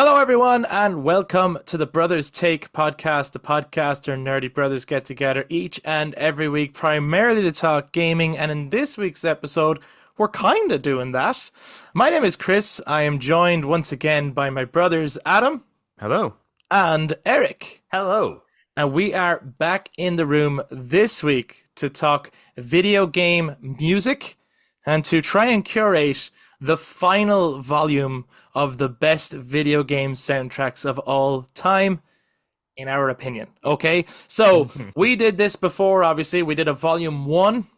Hello, everyone, and welcome to the Brothers Take podcast, the podcast where nerdy brothers get together each and every week, primarily to talk gaming. And in this week's episode, we're kind of doing that. My name is Chris. I am joined once again by my brothers Adam Hello. and Eric. Hello. And we are back in the room this week to talk video game music and to try and curate the final volume of the best video game soundtracks of all time, in our opinion. Okay, so we did this before, obviously. We did a volume 1.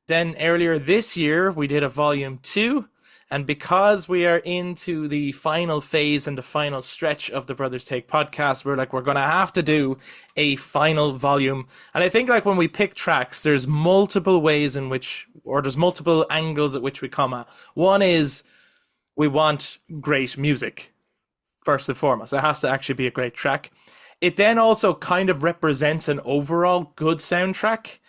Then earlier this year, we did a volume 2. And because we are into the final phase and the final stretch of the Brothers Take podcast, we're going to have to do a final volume. And I think when we pick tracks, there's multiple ways in which, or there's multiple angles at which we come at. One is we want great music, first and foremost. It has to actually be a great track. It then also kind of represents an overall good soundtrack.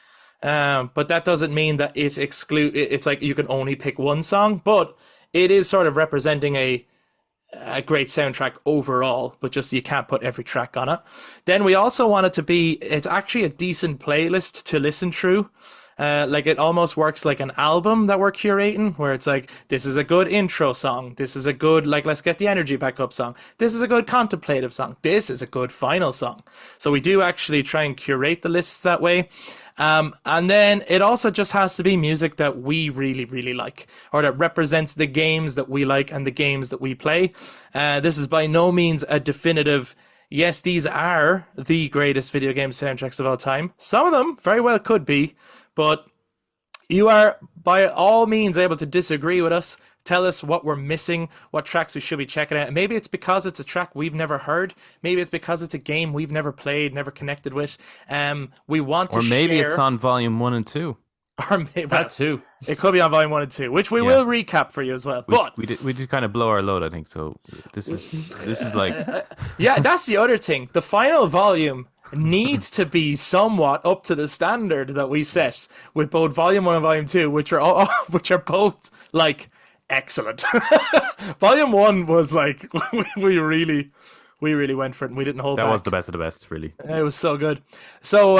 But that doesn't mean that it's like you can only pick one song, but it is sort of representing a great soundtrack overall, but just you can't put every track on it. Then we also want it to be, it's actually a decent playlist to listen through. It almost works like an album that we're curating, where it's like, this is a good intro song. This is a good, let's get the energy back up song. This is a good contemplative song. This is a good final song. So we do actually try and curate the lists that way. And then it also just has to be music that we really, really like, or that represents the games that we like and the games that we play. This is by no means a definitive, yes, these are the greatest video game soundtracks of all time. Some of them very well could be, but you are by all means able to disagree with us. Tell us what we're missing, what tracks we should be checking out. Maybe it's because it's a track we've never heard. Maybe it's because it's a game we've never played, never connected with. We want to Or maybe share, it's on volume 1 and 2. or maybe That too. it could be on volume 1 and 2, which we will recap for you as well. But We did kind of blow our load, I think. So this is like yeah, that's the other thing. The final volume needs to be somewhat up to the standard that we set with both volume 1 and volume 2, which are both excellent. Volume 1 was we really went for it, and we didn't hold back. that was the best of the best, really. It was so good. So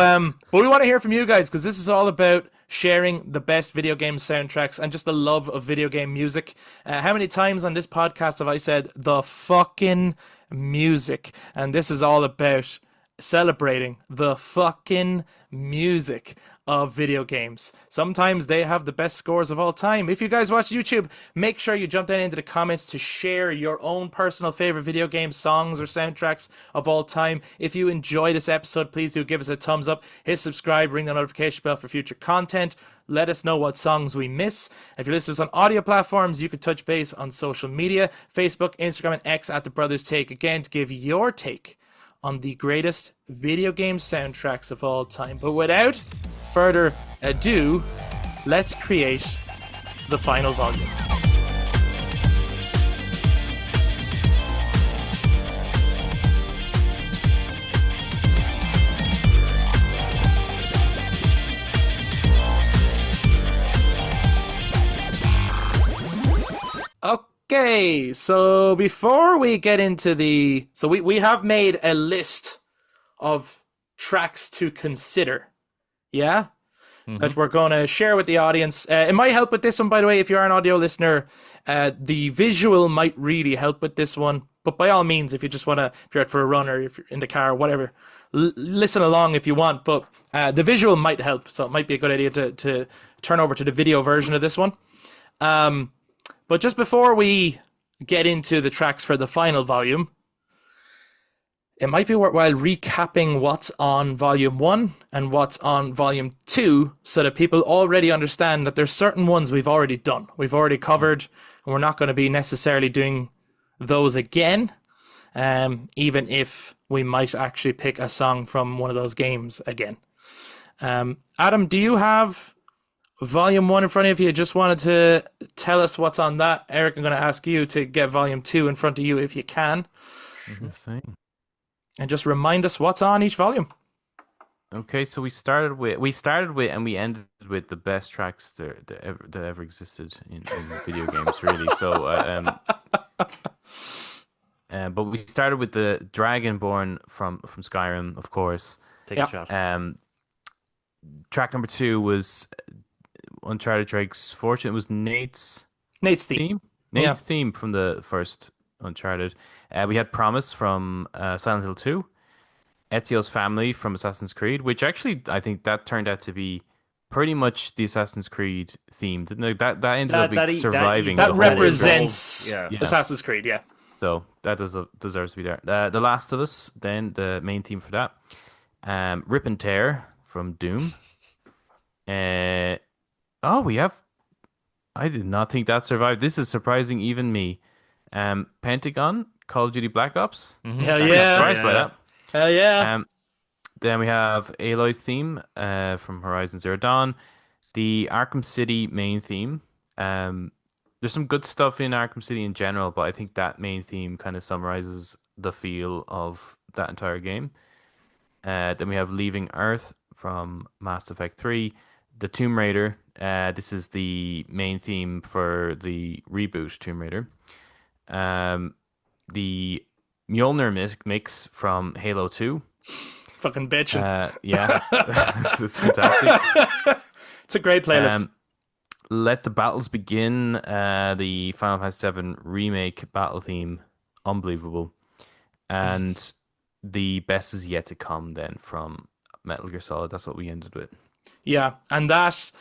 but we want to hear from you guys, because this is all about sharing the best video game soundtracks and just the love of video game music. How many times on this podcast have I said the fucking music? And this is all about celebrating the fucking music of video games. Sometimes they have the best scores of all time. If you guys watch YouTube, make sure you jump down into the comments to share your own personal favorite video game songs or soundtracks of all time. If you enjoy this episode, please do give us a thumbs up, hit subscribe, ring the notification bell for future content. Let us know what songs we miss. If you're listening to us on audio platforms, you could touch base on social media, Facebook, Instagram, and X at The Brothers Take, again, to give your take on the greatest video game soundtracks of all time. But without further ado, let's create the final volume. Okay, so before we get into we have made a list of tracks to consider. Yeah? That we're going to share with the audience. It might help with this one, by the way, if you are an audio listener. The visual might really help with this one. But by all means, if you just want to, if you're out for a run or if you're in the car, whatever, listen along if you want. But the visual might help, so it might be a good idea to turn over to the video version of this one. But just before we get into the tracks for the final volume, it might be worthwhile recapping what's on volume 1 and what's on volume 2, so that people already understand that there's certain ones we've already done, we've already covered, and we're not going to be necessarily doing those again, even if we might actually pick a song from one of those games again. Adam, do you have volume 1 in front of you? Just wanted to tell us what's on that. Eric, I'm going to ask you to get volume 2 in front of you if you can. Sure thing. And just remind us what's on each volume. Okay, so we started with and we ended with the best tracks that ever existed in video games, really. So But we started with the Dragonborn from Skyrim, of course. Take a Yeah. shot. Track number 2 was Uncharted Drake's Fortune. It was Nate's theme. theme. Yeah. Nate's theme from the first Uncharted. We had Promise from Silent Hill 2. Ezio's Family from Assassin's Creed, which actually I think that turned out to be pretty much the Assassin's Creed theme, didn't it? That ended up surviving That the whole represents Yeah. Yeah. Assassin's Creed, yeah. So that deserves to be there. The Last of Us, then the main theme for that. Rip and Tear from Doom. We have. I did not think that survived. This is surprising even me. Pentagon, Call of Duty Black Ops. Hell I'm yeah. surprised by that. Hell yeah. Then we have Aloy's theme from Horizon Zero Dawn, the Arkham City main theme. There's some good stuff in Arkham City in general, but I think that main theme kind of summarizes the feel of that entire game. Then we have Leaving Earth from Mass Effect 3, the Tomb Raider. This is the main theme for the reboot Tomb Raider. The Mjolnir mix from Halo 2. Fucking bitchin'. Yeah, this is fantastic. It's a great playlist. Let the Battles Begin, the Final Fantasy VII remake battle theme, unbelievable. And the Best Is Yet to Come then from Metal Gear Solid. That's what we ended with. Yeah, and that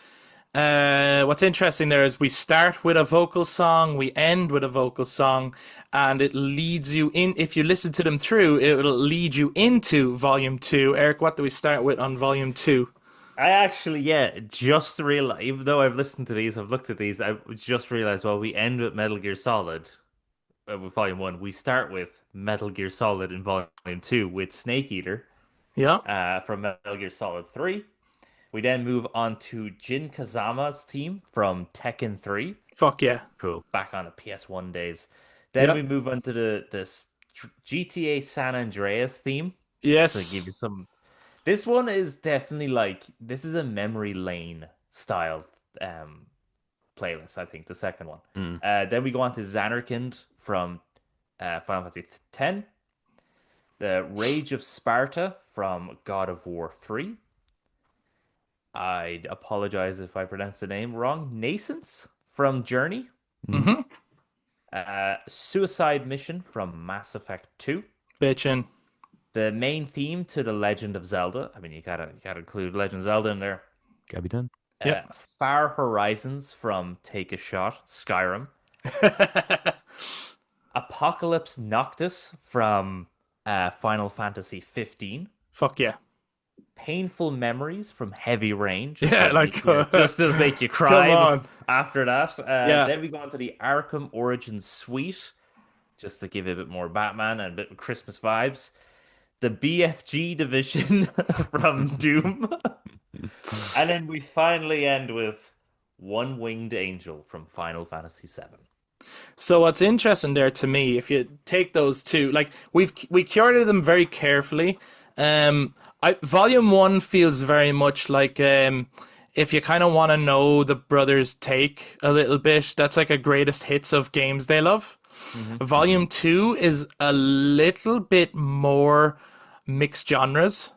what's interesting there is we start with a vocal song, we end with a vocal song, and it leads you in. If you listen to them through, it'll lead you into Volume 2. Eric, what do we start with on Volume 2? I actually, just realized, even though I've listened to these, I've looked at these, I just realized, well, we end with Metal Gear Solid with Volume 1. We start with Metal Gear Solid in Volume 2 with Snake Eater from Metal Gear Solid 3. We then move on to Jin Kazama's theme from Tekken 3. Fuck yeah. Cool. Back on the PS1 days. Then we move on to the GTA San Andreas theme. Yes. So give you some. This one is definitely this is a memory lane style playlist, I think, the second one. Then we go on to Xanarkand from Final Fantasy X. The Rage of Sparta from God of War 3. I apologize if I pronounced the name wrong. Nascence from Journey. Mm-hmm. Suicide Mission from Mass Effect 2. Bitchin'. The main theme to The Legend of Zelda. I mean, you gotta include Legend of Zelda in there. Gotta be done. Far Horizons from Take a Shot, Skyrim. Apocalypse Noctis from Final Fantasy 15. Fuck yeah. Painful Memories from Heavy Rain. Just to make you cry Come on. after that. Then we go on to the Arkham Origins Suite, just to give it a bit more Batman and a bit of Christmas vibes. The BFG Division from Doom. And then we finally end with One Winged Angel from Final Fantasy VII. So what's interesting there to me, if you take those two, like we curated them very carefully. Volume 1 feels very much like if you kind of want to know the brothers' take a little bit, that's like a greatest hits of games they love. Mm-hmm. Volume 2 is a little bit more mixed genres.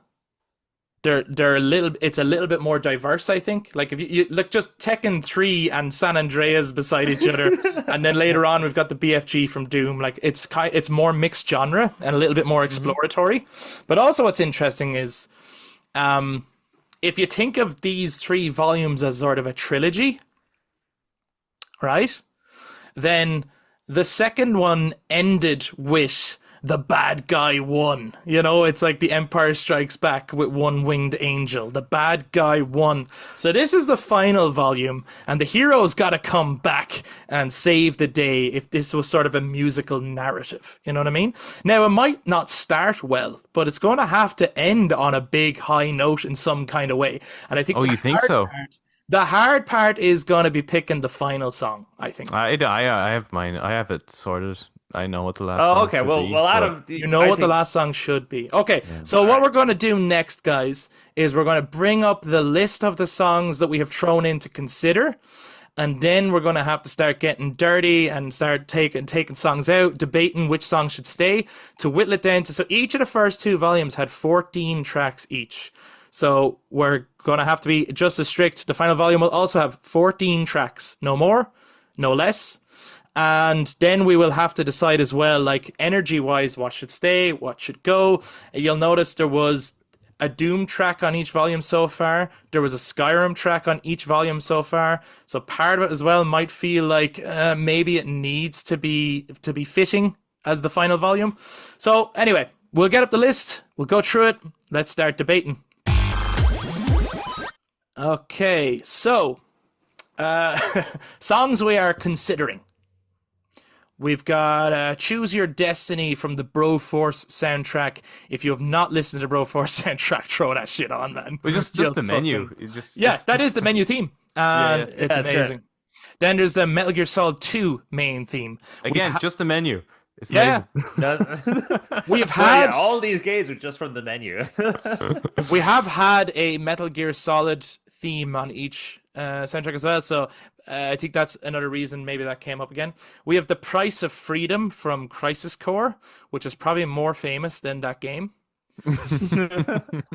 It's a little bit more diverse, I think. Like if you look, just Tekken 3 and San Andreas beside each other, and then later on we've got the BFG from Doom. Like it's more mixed genre and a little bit more exploratory. But also what's interesting is, if you think of these 3 volumes as sort of a trilogy, right? Then the second one ended with the bad guy won. You know, it's like the Empire Strikes Back with One Winged Angel. The bad guy won. So this is the final volume, and the hero's got to come back and save the day if this was sort of a musical narrative. You know what I mean? Now, it might not start well, but it's going to have to end on a big high note in some kind of way. And I think you think so? The hard part is going to be picking the final song, I think. I have mine. I have it sorted. I know what the last Oh, song okay. should Well, be, well, but- Adam, You know what the last song should be. Okay, so what we're going to do next, guys, is we're going to bring up the list of the songs that we have thrown in to consider. and then we're going to have to start getting dirty and start taking songs out, debating which song should stay to whittle it down to. So each of the first 2 volumes had 14 tracks each. So we're going to have to be just as strict. The final volume will also have 14 tracks, no more, no less. And then we will have to decide as well, like energy wise, what should stay, what should go. You'll notice there was a Doom track on each volume so far. There was a Skyrim track on each volume so far. So part of it as well might feel like maybe it needs to be fitting as the final volume. So anyway, we'll get up the list. We'll go through it. Let's start debating. Okay, so songs we are considering. We've got Choose Your Destiny from the Broforce soundtrack. If you have not listened to the Broforce soundtrack, throw that shit on, man. Well, just the menu. That is the menu theme. It's amazing. Great. Then there's the Metal Gear Solid 2 main theme. Again, just the menu. It's amazing. We have had all these games are just from the menu. We have had a Metal Gear Solid theme on each soundtrack as well, so I think that's another reason maybe that came up again. We have The Price of Freedom from Crisis Core, which is probably more famous than that game.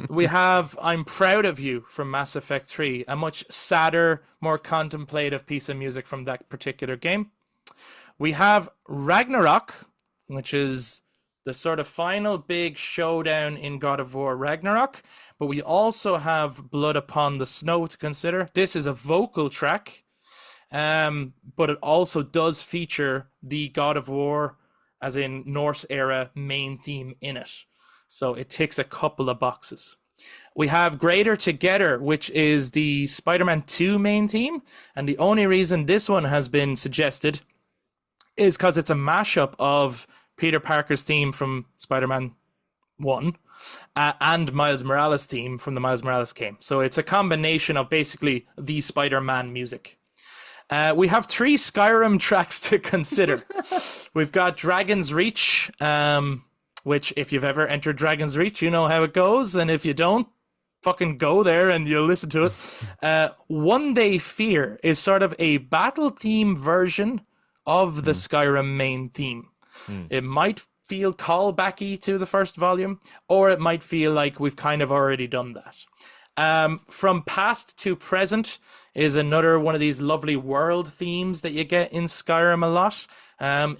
We have I'm Proud of You from Mass Effect 3, a much sadder, more contemplative piece of music from that particular game. We have Ragnarok, which is the sort of final big showdown in God of War Ragnarok. But we also have Blood Upon the Snow to consider. This is a vocal track, but it also does feature the God of War, as in Norse era, main theme in it. So it ticks a couple of boxes. We have Greater Together, which is the Spider-Man 2 main theme. And the only reason this one has been suggested is because it's a mashup of Peter Parker's theme from Spider-Man 1 and Miles Morales' theme from the Miles Morales game. So it's a combination of basically the Spider-Man music. We have 3 Skyrim tracks to consider. We've got Dragon's Reach, which if you've ever entered Dragon's Reach, you know how it goes. And if you don't, fucking go there and you'll listen to it. One Day Fear is sort of a battle theme version of the Skyrim main theme. It might feel callbacky to the first volume, or it might feel like we've kind of already done that. From Past to Present is another one of these lovely world themes that you get in Skyrim a lot.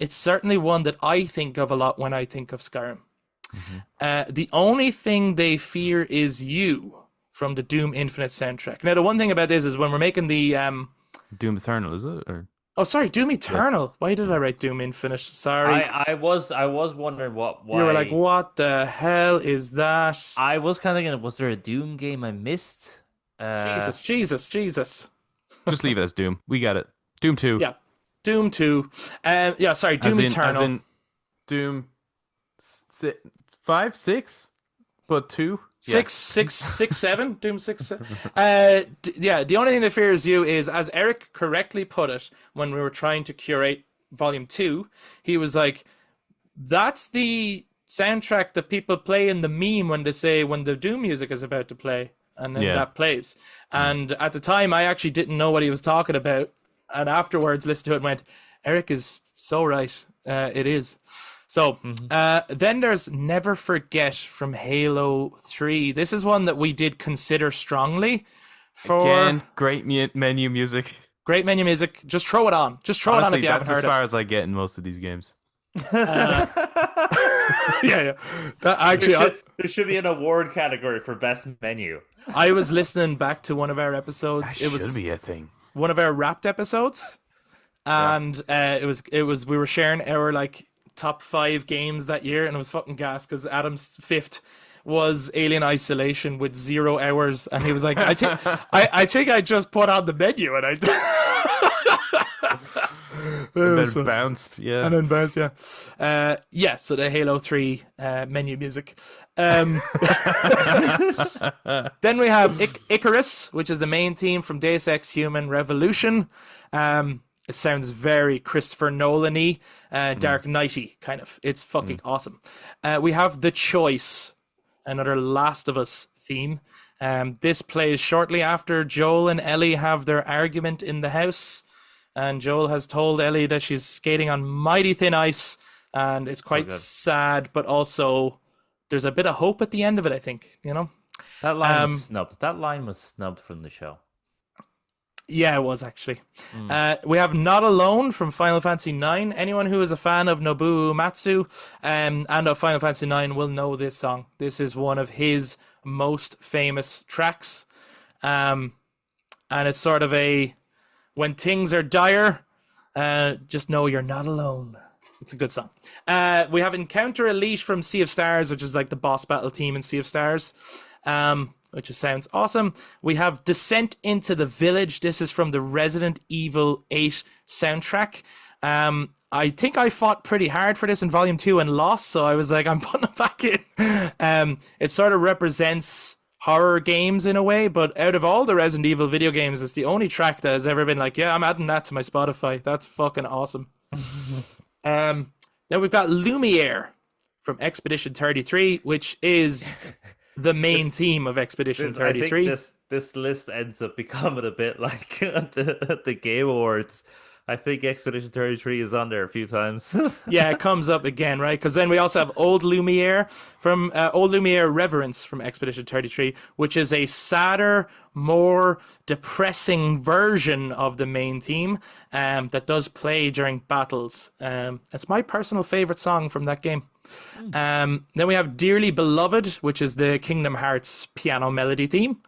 It's certainly one that I think of a lot when I think of Skyrim. The Only Thing They Fear Is You from the Doom Infinite soundtrack. Now, the one thing about this is when we're making the... Doom Eternal, is it? Or... Oh, sorry, Doom Eternal. Yeah. Why did I write Doom Infinite? Sorry. I was wondering why. You were like, what the hell is that? I was kind of thinking, was there a Doom game I missed? Jesus. Just leave it as Doom. We got it. Doom 2. Yeah. Doom 2. Sorry, Doom Eternal. As in Doom 5, 6, but 2. 6, 7. Doom 6, 7. The Only Thing That Fears You is, as Eric correctly put it when we were trying to curate Volume 2, he was like, that's the soundtrack that people play in the meme when they say when the Doom music is about to play, and then that plays. And at the time, I actually didn't know what he was talking about, and afterwards listened to it and went, Eric is so right. It is. So then there's Never Forget from Halo 3. This is one that we did consider strongly. Again, great menu music. Great menu music. Just throw it on. Just throw it on if you haven't heard it. That's as far as I get in most of these games. Yeah. There should be an award category for best menu. I was listening back to one of our episodes. That should be a thing. One of our Wrapped episodes, and it was we were sharing our like top 5 games that year, and it was fucking gas because Adam's 5th was Alien Isolation with 0 hours, and he was like, I think I just put on the menu, and then bounced, yeah. And then bounced, yeah. So the Halo 3 menu music. Then we have Icarus, which is the main theme from Deus Ex Human Revolution. It sounds very Christopher Nolan-y, Dark Knight-y, kind of. It's fucking awesome. We have The Choice, another Last of Us theme. This plays shortly after Joel and Ellie have their argument in the house. and Joel has told Ellie that she's skating on mighty thin ice, and it's So quite good. sad, but also there's a bit of hope at the end of it, I think, you know? That line was Um, snubbed. That line was snubbed from the show. yeah, it was actually. Mm. We have Not Alone from Final Fantasy IX. Anyone who is a fan of Nobuo Uematsu and of Final Fantasy IX will know this song. This is one of his most famous tracks. And it's sort of a when things are dire, just know you're not alone. It's a good song. We have Encounter Elite from Sea of Stars, which is like the boss battle team in Sea of Stars, which just sounds awesome. We have Descent into the Village. This is from the Resident Evil 8 soundtrack. I think I fought pretty hard for this in Volume 2 and lost, so I was like, I'm putting it back in. It sort of represents horror games in a way, but out of all the Resident Evil video games, it's the only track that has ever been like, yeah, I'm adding that to my Spotify. That's fucking awesome. Then we've got Lumiere from Expedition 33, which is the main theme of Expedition I think 33. this list ends up becoming a bit like at the Game Awards. I think Expedition 33 is on there a few times. Yeah, it comes up again, right? Because then we also have Old Lumiere from Old Lumiere Reverence from Expedition 33, which is a sadder, more depressing version of the main theme that does play during battles. It's my personal favorite song from that game. Then we have Dearly Beloved, which is the Kingdom Hearts piano melody theme.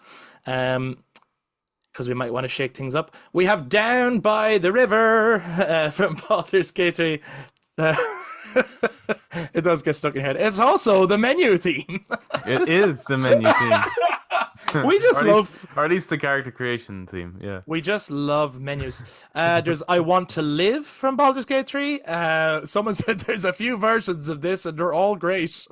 Because we might want to shake things up. We have Down by the River from Baldur's Gate 3. It does get stuck in your head. It's also the menu theme. It is the menu theme. We just Or at least the character creation theme, yeah. We just love menus. There's I Want to Live from Baldur's Gate 3. Someone said there's a few versions of this and they're all great.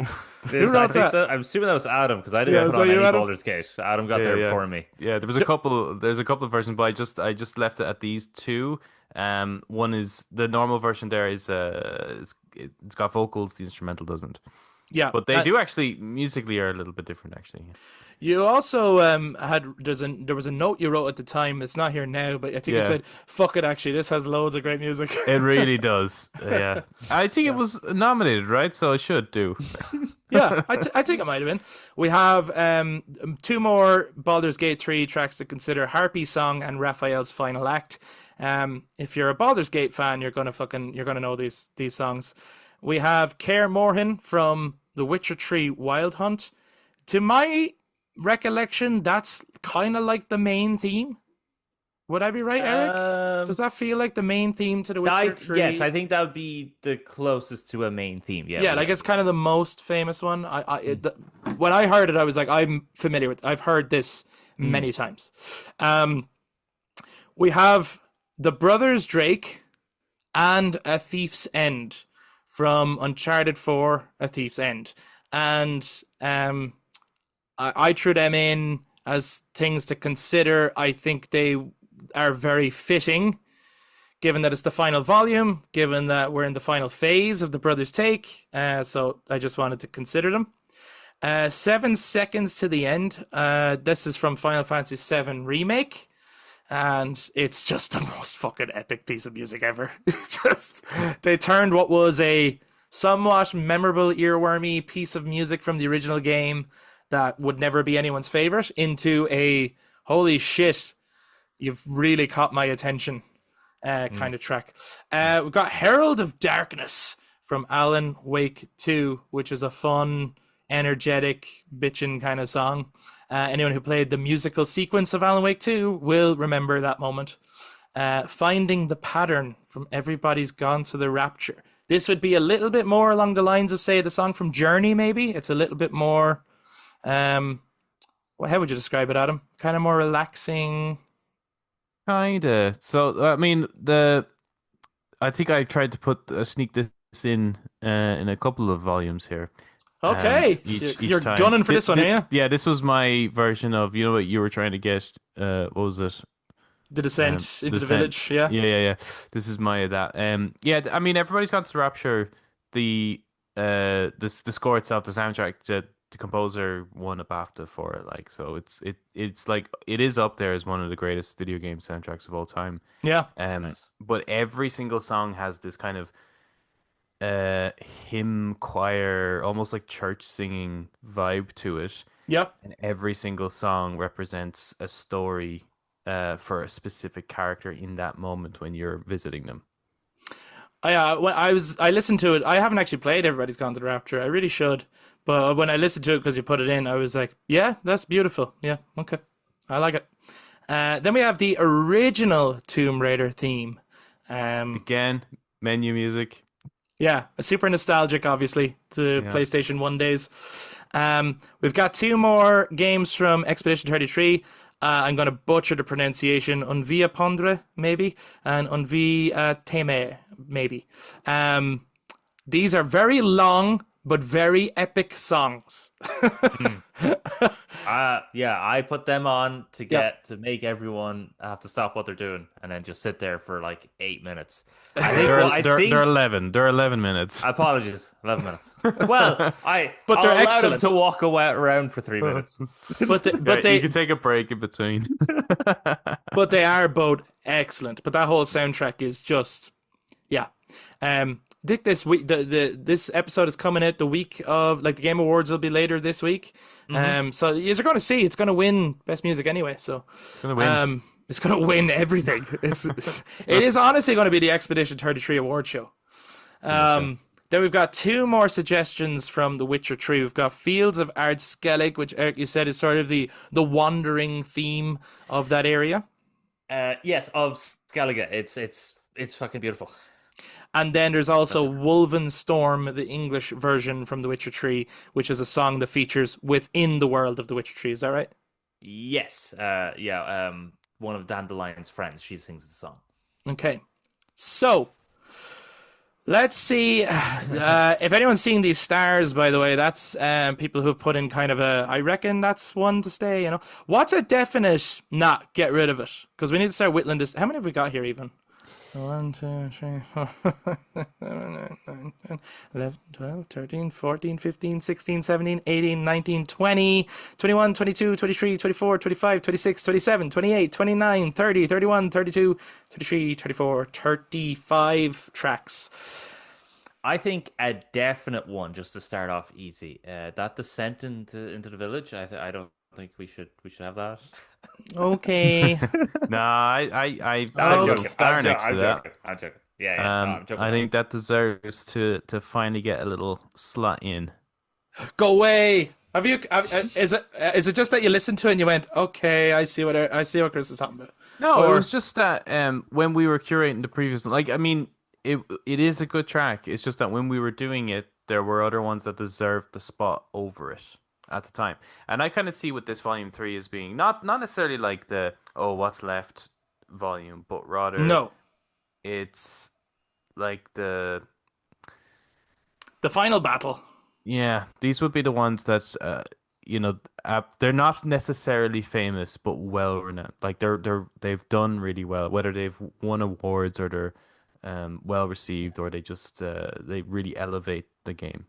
Who wrote that? I'm assuming that was Adam because I didn't Yeah, put so on you, any Adam? Baldur's Gate. Adam got there before me. Yeah, there's a couple of versions, but I just left it at these two. One is the normal version there is it's got vocals, the instrumental doesn't. Yeah. But they do actually musically are a little bit different actually. You also there was a note you wrote at the time. It's not here now, but I think you said, "Fuck it." Actually, this has loads of great music. It really does. Yeah, I think it was nominated, right? So it should do. Yeah, I think it might have been. We have two more Baldur's Gate 3 tracks to consider: Harpy Song and Raphael's Final Act. If you're a Baldur's Gate fan, you're gonna know these songs. We have Kaer Morhen from The Witcher 3 Wild Hunt. To my recollection, that's kind of like the main theme. Would I be right, Eric? Does that feel like the main theme to The Witcher 3? Yes, I think that would be the closest to a main theme. Yeah, like it's kind of the most famous one. When I heard it, I was like, I'm familiar with. I've heard this many times. We have The Brothers Drake and A Thief's End from Uncharted 4: A Thief's End, and I threw them in as things to consider. I think they are very fitting, given that it's the final volume, given that we're in the final phase of the Brothers Take. So I just wanted to consider them. 7 Seconds to the End. This is from Final Fantasy VII Remake. And it's just the most fucking epic piece of music ever. They turned what was a somewhat memorable earwormy piece of music from the original game that would never be anyone's favorite into a holy shit, you've really caught my attention kind of track. We've got Herald of Darkness from Alan Wake 2, which is a fun, energetic, bitchin' kind of song. Anyone who played the musical sequence of Alan Wake 2 will remember that moment. Finding the Pattern from Everybody's Gone to the Rapture. This would be a little bit more along the lines of, say, the song from Journey, maybe. It's a little bit more, how would you describe it, Adam? Kind of more relaxing. Kinda. So I mean, I think I tried to sneak this in a couple of volumes here. Okay, Each you're time. gunning for this one, are you? Yeah, this was my version of, you know what you were trying to get. What was it? The Descent into the Descent. Village, yeah. Yeah. This is my that. Yeah, I mean, Everybody's Gone to the Rapture. The score itself, the soundtrack, the composer won a BAFTA for it. Like, so it's like it is up there as one of the greatest video game soundtracks of all time. Yeah. Nice. But every single song has this kind of uh hymn choir, almost like church singing vibe to it. Yeah. And every single song represents a story for a specific character in that moment when you're visiting them. When I listened to it. I haven't actually played Everybody's Gone to the Rapture. I really should, but when I listened to it because you put it in, I was like, yeah, that's beautiful. Yeah, okay, I like it. Then we have the original Tomb Raider theme. Again, menu music. Yeah, super nostalgic, obviously, to Yeah. PlayStation 1 days. We've got two more games from Expedition 33. I'm going to butcher the pronunciation. Unvia Pondre, maybe, and Unvia Teme, maybe. These are very long but very epic songs. Yeah, I put them on to Yeah. make everyone have to stop what they're doing and then just sit there for like 8 minutes. I think. Well, I They're think. they're 11. They're 11 minutes. Apologies, 11 minutes. Well, But they're I'll allow excellent. them to walk away around for 3 minutes. But You they can take a break in between. but they are both excellent. But that whole soundtrack is just, yeah. Dick, this week this episode is coming out the week of, like, the Game Awards will be later this week. So you're going to see it's going to win best music anyway. So Gonna win. it's going to win everything. It is honestly going to be the Expedition 33 award show. Then we've got two more suggestions from The Witcher 3. We've got Fields of Ardskellig, which Eric, you said is sort of the wandering theme of that area. Yes, of Skellige. It's fucking beautiful. And then there's also Wolvenstorm, the English version from The Witcher 3, which is a song that features within the world of The Witcher 3. Is that right? Yes. Yeah. One of Dandelion's friends, she sings the song. Okay. So, let's see. If anyone's seen these stars, by the way, that's people who've put in kind of I reckon that's one to stay, you know. What's a definite, get rid of it? Because we need to start whittling this. How many have we got here even? 1, 2, 3, 4, 5, 6, 7, 8, 9, 10, 11, 12, 13, 14, 15, 16, 17, 18, 19, 20, 21, 22, 23, 24, 25, 26, 27, 28, 29, 30, 31, 32, 33, 34, 35 tracks. I think a definite one, just to start off easy. That descent into the village. I don't think we should have that. Okay. No, I put I'm a little joking. star next to that. I'm joking. Yeah, no, I'm joking. I think that deserves to finally get a little slot in. Go away. Is it just that you listened to it and you went, okay, I see what Chris is talking about? No, it Or- was just that when we were curating the previous, like, I mean, it is a good track. It's just that when we were doing it, there were other ones that deserved the spot over it at the time. And I kind of see what this volume 3 is being, not necessarily like the what's left volume, but rather No. it's like the final battle. yeah, these would be the ones that they're not necessarily famous but well renowned. Like they've done really well, whether they've won awards or they're well received, or they just they really elevate the game.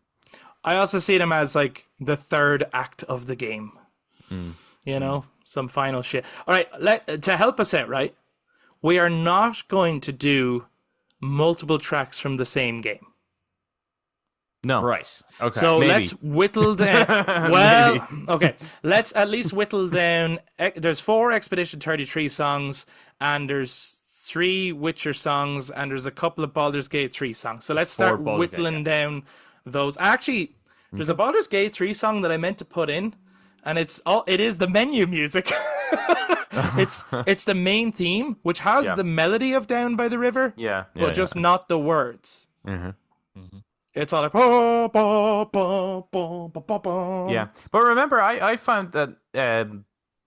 I also see them as like the third act of the game. You know, some final shit. All right, to help us out, right? We are not going to do multiple tracks from the same game. No, Right. Okay. So maybe. let's whittle down. Well, okay. Let's at least whittle down. There's 4 Expedition 33 songs, and there's 3 Witcher songs, and there's a couple of Baldur's Gate 3 songs. So let's start 4 Baldur's Gate, whittling down those. Actually, there's a Baldur's Gate 3 song that I meant to put in, and it is the menu music. It's the main theme, which has Yeah. the melody of Down by the River, yeah, but just not the words. Mhm. It's all like ba, ba, ba, ba, ba, ba, ba. Yeah, but remember, I found that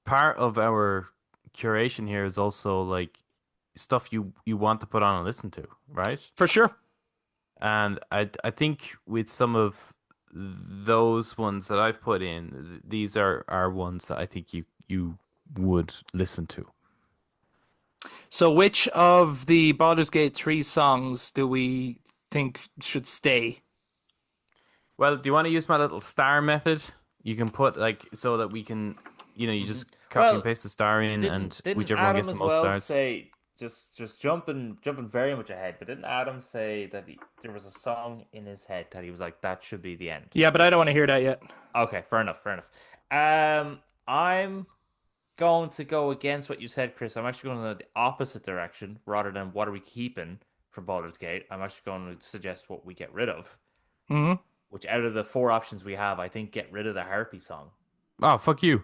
part of our curation here is also like stuff you want to put on and listen to, right? For sure. And I think with some of those ones that I've put in, these are ones that I think you would listen to. So which of the Baldur's Gate 3 songs do we think should stay? Well, do you want to use my little star method? You can put like so that we can, you just copy and Well, paste the star in, and didn't whichever one Adam gets the as most well stars. say just jumping very much ahead? But didn't Adam say that there was a song in his head that he was like that should be the end? Yeah, but I don't want to hear that yet. Okay, fair enough, fair enough. I'm going to go against what you said, Chris. I'm actually going in the opposite direction rather than what are we keeping from Baldur's Gate. I'm actually going to suggest what we get rid of. Hmm. Which out of the four options we have, I think get rid of the Harpy song. Oh, fuck you!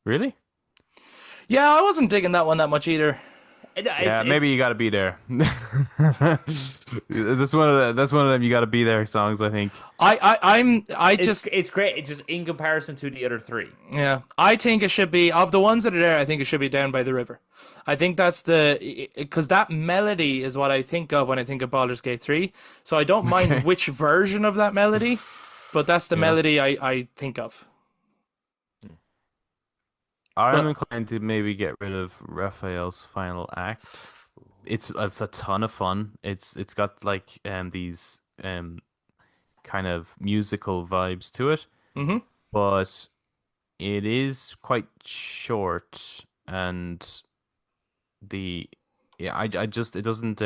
Really? Yeah, I wasn't digging that one that much either. Yeah, maybe you got to be there. That's one of them you got to be there songs. I think. It's great. It's just in comparison to the other three. Yeah, I think it should be of the ones that are there. I think it should be Down by the River. I think that's because that melody is what I think of when I think of Baldur's Gate 3. So I don't mind which version of that melody, but that's the melody I think of. I'm inclined to maybe get rid of Raphael's final act. It's a ton of fun. It's got like these kind of musical vibes to it, but it is quite short, and I just it doesn't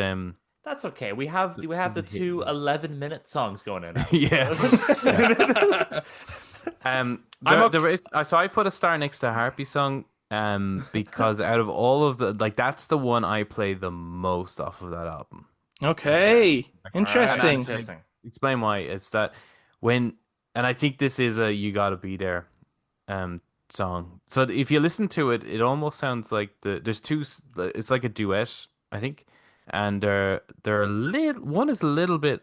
That's okay. We have the two 11-minute songs going in now. yeah. So I put a star next to Harpy song because out of all of the that's the one I play the most off of that album. Okay, interesting. Interesting. Explain why. It's that and I think this is a You Gotta Be There song. So if you listen to it, it almost sounds like there's two. It's like a duet, I think, and they're a little. One is a little bit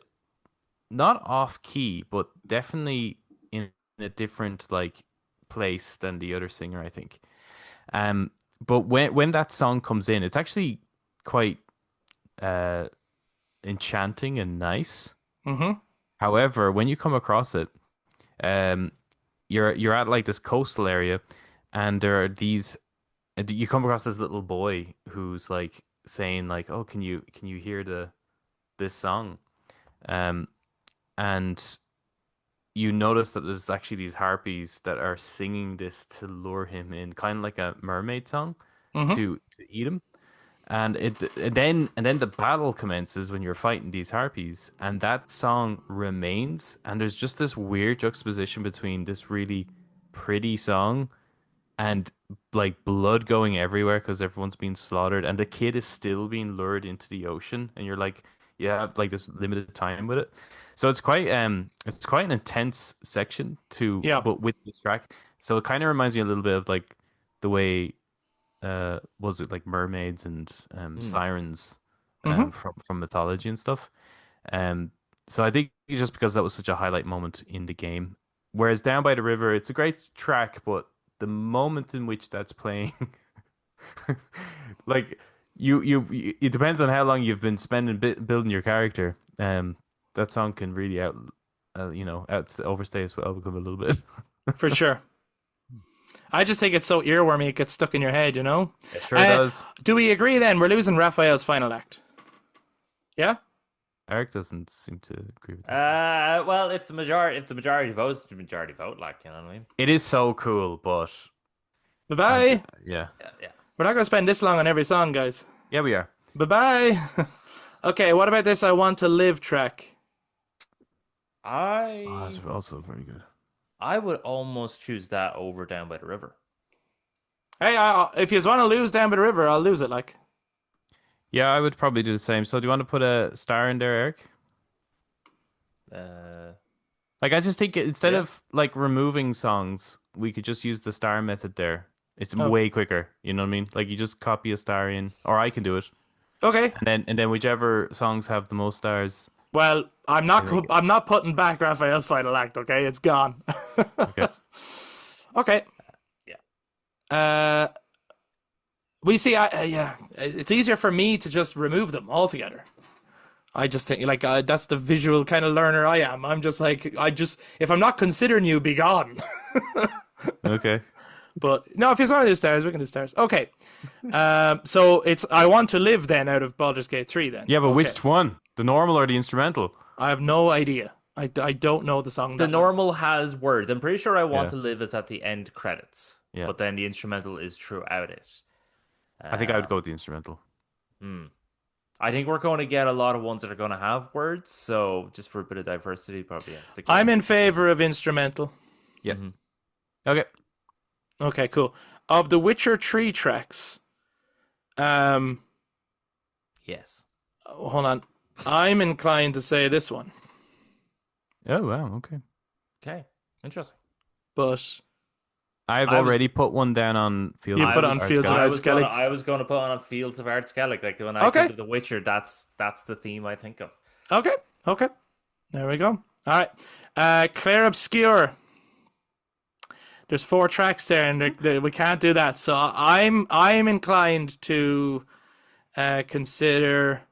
not off key, but definitely in a different like place than the other singer, I think. But when that song comes in, it's actually quite enchanting and nice. However, when you come across it, you're at like this coastal area, and there are these. You come across this little boy who's like saying like, "Oh, can you hear this song?" And you notice that there's actually these harpies that are singing this to lure him in, kind of like a mermaid song, to eat him. And then the battle commences when you're fighting these harpies, and that song remains. And there's just this weird juxtaposition between this really pretty song and like blood going everywhere because everyone's being slaughtered, and the kid is still being lured into the ocean, and you're like, you have like this limited time with it. So it's quite an intense section but with this track. So it kind of reminds me a little bit of like the way was it like mermaids and sirens from mythology and stuff. So I think just because that was such a highlight moment in the game. Whereas Down by the River, it's a great track, but the moment in which that's playing, like it depends on how long you've been spending building your character. That song can really overstay its welcome a little bit. For sure. I just think it's so earwormy it gets stuck in your head, you know? It sure does. Do we agree then we're losing Raphael's final act? Yeah? Eric doesn't seem to agree with that. Well, if the majority votes, the majority vote, like, you know what I mean? It is so cool, but Bye-bye. yeah. Yeah. We're not going to spend this long on every song, guys. Yeah, we are. Bye-bye. Okay, what about this I Want to Live track? That's also very good. I would almost choose that over Down by the River. Hey, if you want to lose Down by the River, I'll lose it, like. Yeah, I would probably do the same. So do you want to put a star in there, Eric? Like, I just think instead of like removing songs, we could just use the star method there. It's way quicker. You know what I mean? Like, you just copy a star in, or I can do it. Okay. And then whichever songs have the most stars. Well, I'm not putting back Raphael's final act. Okay, it's gone. Okay. Okay. Yeah. We see. It's easier for me to just remove them altogether. I just think like that's the visual kind of learner I am. I'm just like if I'm not considering you, be gone. Okay. But no, if you want to do stars, we can do stars. Okay. So it's I Want to Live then out of Baldur's Gate 3 then. Yeah, but okay. which one? The normal or the instrumental? I have no idea. I don't know the song The that well. normal has words. I'm pretty sure I Want Yeah. to Live is at the end credits, Yeah. but then the instrumental is throughout it. I think I would Uh, go with the instrumental. I think we're going to get a lot of ones that are going to have words, so just for a bit of diversity, probably stick with I'm in instrumental. favor of instrumental. Yeah. Mhm. Okay. Okay, cool. Of the Witcher 3 tracks, Yes. hold on. I'm inclined to say this one, Oh wow. Okay. Okay. Interesting. but I've I was already put one down on Fields you of put on Arts Fields of Galaxy. Arts I was going to put on Fields of Arts Gaelic. Like when I Okay. think of The Witcher, that's the theme I think of. Okay, okay. There we go. All right. Claire Obscure. There's 4 tracks there, and we can't do that. So I'm inclined to consider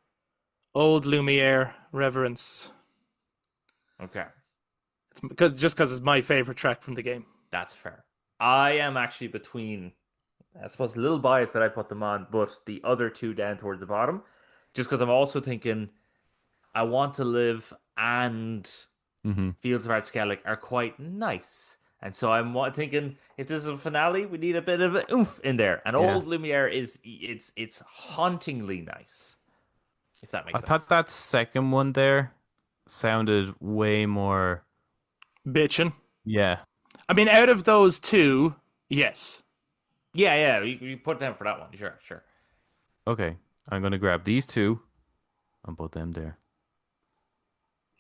Old Lumiere Reverence. Okay. It's because it's my favorite track from the game. That's fair. I am actually between, I suppose, a little biased that I put them on, but the other two down towards the bottom, just because I'm also thinking I Want to Live and Mm-hmm. Fields of Arts Gaelic are quite nice. And so I'm thinking if this is a finale, we need a bit of oomph in there. And Yeah. Old Lumiere it's hauntingly nice. If that I makes sense. thought that second one there sounded way more. Bitchin'. Yeah. I mean, out of those 2, yes. Yeah, you put them for that one. Sure. Okay. I'm gonna grab these 2 and put them there.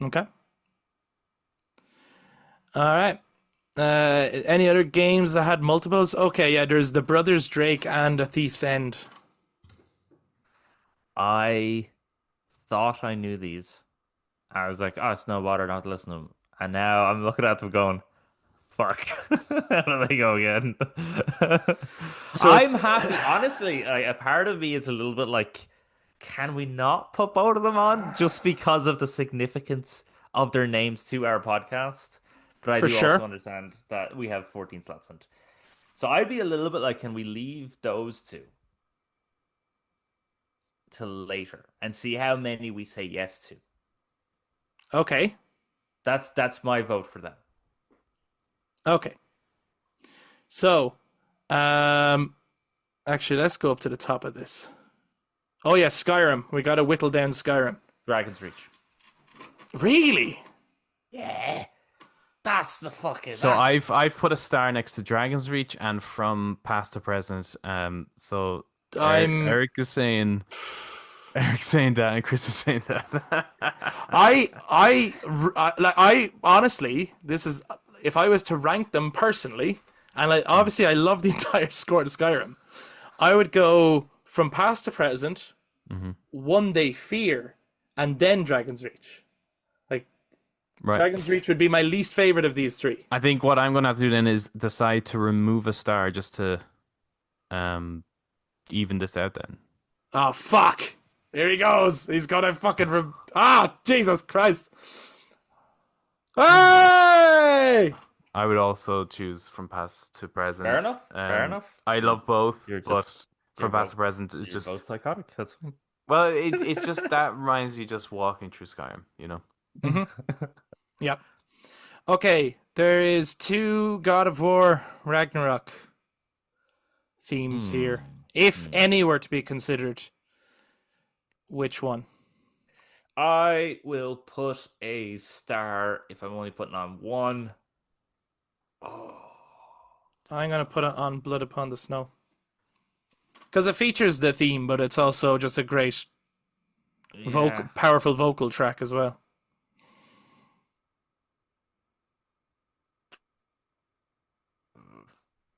Okay. All right. Any other games that had multiples? Okay, yeah, there's The Brothers Drake and A Thief's End. I thought I knew these. I was like, oh, it's no bother not to listen to them. And now I'm looking at them going, fuck. How do they go again? So I'm happy. Honestly, a part of me is a little bit like, can we not put both of them on just because of the significance of their names to our podcast? But I For do sure. also understand that we have 14 slots in. So I'd be a little bit like, can we leave those 2 till later and see how many we say yes to? Okay. That's my vote for them. Okay. So, actually, let's go up to the top of this. Oh yeah, Skyrim. We got to whittle down Skyrim. Dragon's Reach. Really? Yeah. That's the fucking. So that's- I've put a star next to Dragon's Reach and From Past to Present. So I'm- Eric is saying that, and Chris is saying that. I honestly, this is if I was to rank them personally, and obviously I love the entire score to Skyrim, I would go From Past to Present, One Day Fear, and then Dragon's Reach. Like Right. Dragon's Reach would be my least favorite of these 3. I think what I'm gonna have to do then is decide to remove a star just to even this out then. Oh fuck! Here he goes. He's gonna fucking Jesus Christ! Hey! I would also choose From Past to Present. Fair enough. Fair enough. I love both, You're but just- From you're Past to both- Present is You're just both psychotic. That's fine. well, it's just that reminds you just walking through Skyrim, you know. Yep. Okay, there is 2 God of War Ragnarok themes here. If any were to be considered, which one? I will put a star if I'm only putting on one. Oh. I'm gonna put it on Blood Upon the Snow. Because it features the theme, but it's also just a great Yeah. powerful vocal track as well.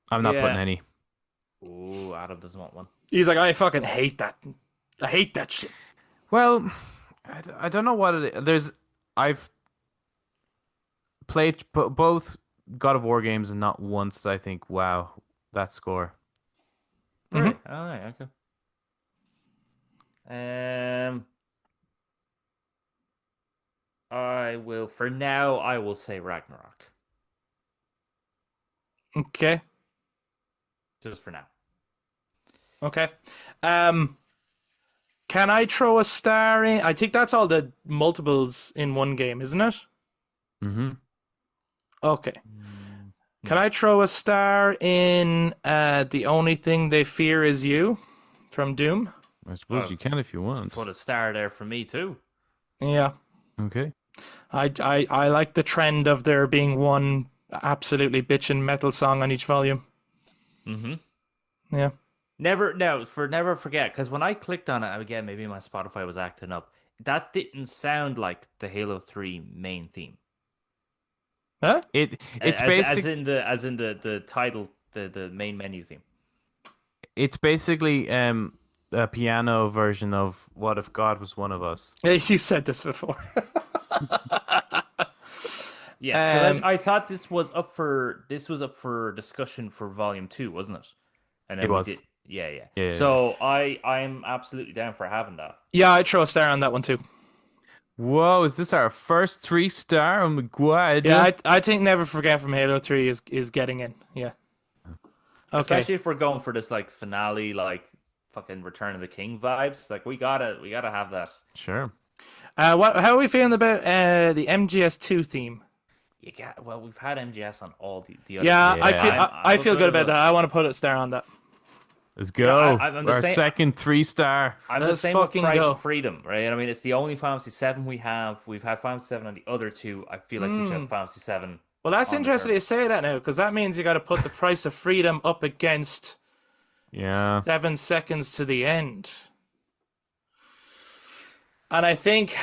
I'm not Yeah. putting any. Ooh, Adam doesn't want one. He's like, I fucking hate that. I hate that shit. Well, I don't know what it is. I've played both God of War games and not once did I think, wow, that score. Right. All right. Okay. I will. For now, I will say Ragnarok. Okay. Just for now. Okay. Can I throw a star in? I think that's all the multiples in one game, isn't it? Mm-hmm. Okay. Mm, Can I throw a star in The Only Thing They Fear Is You from Doom? I suppose Well, you can if you want. put a star there for me too. Yeah. Okay. I like the trend of there being one absolutely bitchin' metal song on each volume. Mm-hmm. Yeah. Never forget, because when I clicked on it again, maybe my Spotify was acting up. That didn't sound like the Halo 3 main theme. Huh? It's As basic. in the title, the main menu theme. It's basically a piano version of "What If God Was One of Us." Yeah, you said this before. Yes, because um, I thought this was up for discussion for volume 2, wasn't it? And It then we was. did, yeah, yeah. Yeah. Yeah, yeah. So I'm absolutely down for having that. yeah, I'd throw a star on that one too. Whoa! Is this our first 3-star? Oh my Yeah, god! I think Never Forget from Halo 3 is getting in. Yeah. Okay. Especially if we're going for this like finale, like fucking Return of the King vibes. Like we gotta have that. Sure. How are we feeling about the MGS2 theme? Well, we've had MGS on all the other Yeah, themes. I Like feel Yeah. I, I'm I a feel bit good of about a that. I want to put a star on that. Let's you know, go. I'm the Our same. second 3-star. I'm the Let's same with fucking Price go. of Freedom, right? I mean, it's the only Final Fantasy 7 we have. We've had Final Fantasy 7 on the other two. I feel like we should have Final Fantasy 7 Well, that's on the interesting third. you say that now, because that means you got to put the Price of Freedom up against Yeah. 7 seconds to the end. And I think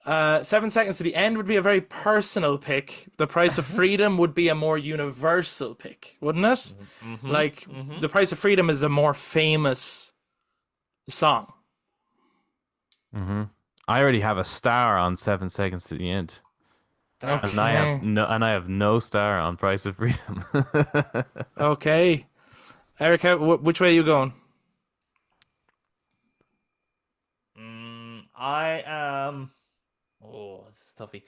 7 seconds to the end would be a very personal pick. The Price of Freedom would be a more universal pick, wouldn't it? Mm-hmm. Like, Mm-hmm. The Price of Freedom is a more famous song. Mm-hmm. I already have a star on 7 seconds to the end, and Okay. I have no star on Price of Freedom. Okay. Erica, which way are you going? I am. Oh, this is toughy.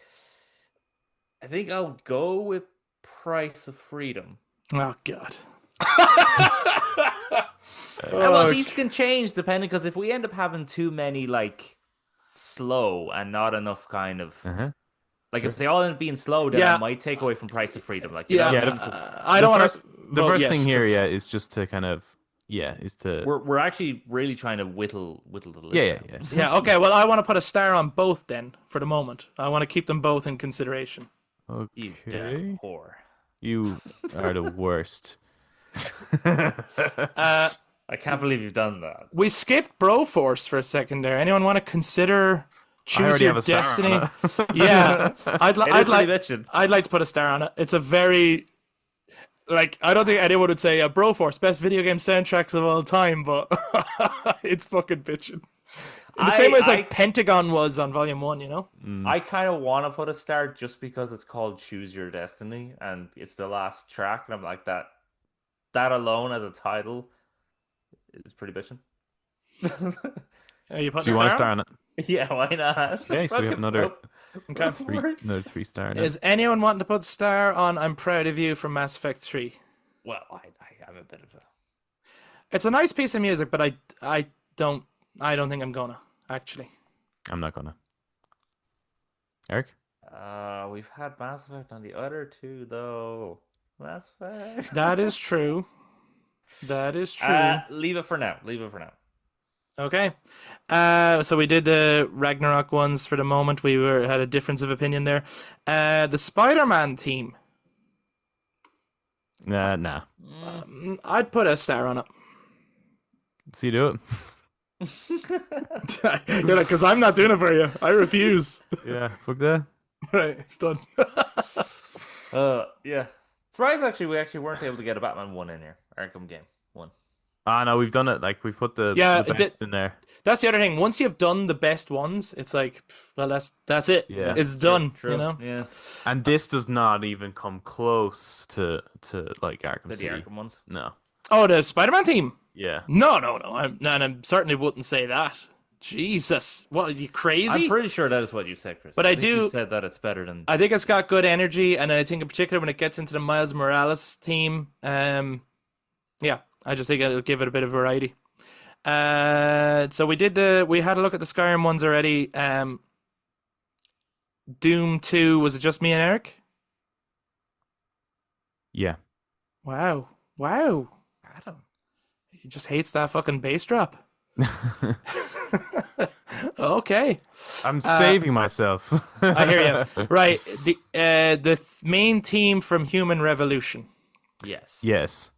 I think I'll go with Price of Freedom. Oh, God. Well, these can change depending, because if we end up having too many like slow and not enough kind of Uh-huh. like if they all end up being slow, then Yeah. I might take away from Price of Freedom. Like you Yeah, know what Yeah, I mean? 'Cause I the don't want first to the vote first yes, thing here, 'cause- yeah, is just to kind of is to we're actually really trying to whittle the list yeah, down. yeah. Yeah, okay, well, I want to put a star on both then, for the moment. I want to keep them both in consideration. You Okay. damn whore. You are the worst. I can't believe you've done that. We skipped Broforce for a second there. Anyone want to consider I Choose already Your have a star Destiny? on it. Yeah, It is pretty bitchin'. I'd like to put a star on it. It's a very like I don't think anyone would say Broforce best video game soundtracks of all time, but it's fucking bitching. In the same way as like Pentagon was on Volume 1, you know? I kind of want to put a star just because it's called Choose Your Destiny and it's the last track, and I'm like that. That alone as a title is pretty bitchin'. Are you So putting you a want a star star on? on it? Yeah, why not? Okay, so we have another Okay. another 3-star now. Is anyone wanting to put star on I'm Proud of You from Mass Effect 3? Well, I'm a bit of a. It's a nice piece of music, but I don't think I'm gonna, actually. I'm not gonna. Eric? We've had Mass Effect on the other two though. Mass Effect. That is true. That is true. Leave it for now. Leave it for now. Okay. So we did the Ragnarok ones for the moment. We had a difference of opinion there. The Spider-Man theme. Nah. I'd put a star on it. So you do it. You're like, because I'm not doing it for you. I refuse. Yeah, fuck that. Right, it's done. Yeah. Surprised actually we actually weren't able to get a Batman one in here. Arkham game one. Ah, no, we've done it. Like we've put the Yeah, best in there. That's the other thing. Once you've done the best ones, it's like, well, that's it. Yeah. It's done. True. You know. Yeah. And this does not even come close to like Arkham The City. Arkham ones. No. Oh, the Spider-Man theme. Yeah. No. I certainly wouldn't say that. Jesus, what are you crazy? I'm pretty sure that is what you said, Chris. But I think do- You said that it's better than. I think it's got good energy, and I think in particular when it gets into the Miles Morales theme, yeah, I just think it'll give it a bit of variety. So we had a look at the Skyrim ones already. Doom 2, was it just me and Eric? Yeah. Wow. Wow. Adam. He just hates that fucking bass drop. Okay. I'm saving myself. I hear you. Right. The main theme from Human Revolution. Yes. Yes.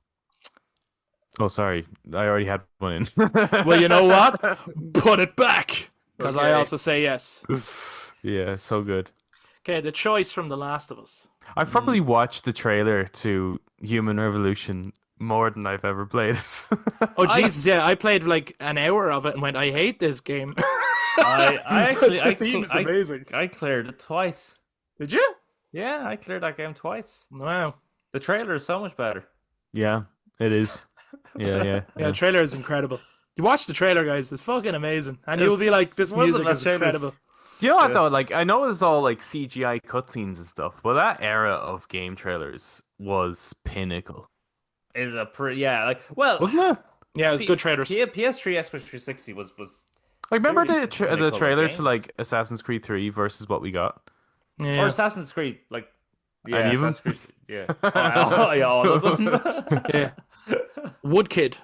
Oh, sorry. I already had one in. Well, you know what? Put it back. Because I Okay. also say yes. Yeah, so good. Okay, the choice from The Last of Us. I've probably watched the trailer to Human Revolution more than I've ever played it. Oh, Jesus, yeah. I played like an hour of it and went, I hate this game. I actually The theme is amazing. I cleared it twice. Did you? Yeah, I cleared that game twice. Wow. The trailer is so much better. Yeah, it is. Yeah. Yeah, the trailer is incredible. You watch the trailer, guys. It's fucking amazing. And you'll be like, this It's one of the music best is trailers. incredible. Do you know what Yeah. though? Like, I know it's all like CGI cutscenes and stuff, but that era of game trailers was pinnacle, Is a pretty like wasn't it? Yeah, it was good trailers. PS3 Xbox 360 was Like, remember very the pinnacle of trailer game. to like Assassin's Creed 3 versus what we got? or Yeah. Assassin's Creed like Any of them? Assassin's Creed, yeah. Yeah, all of them. Yeah. Woodkid.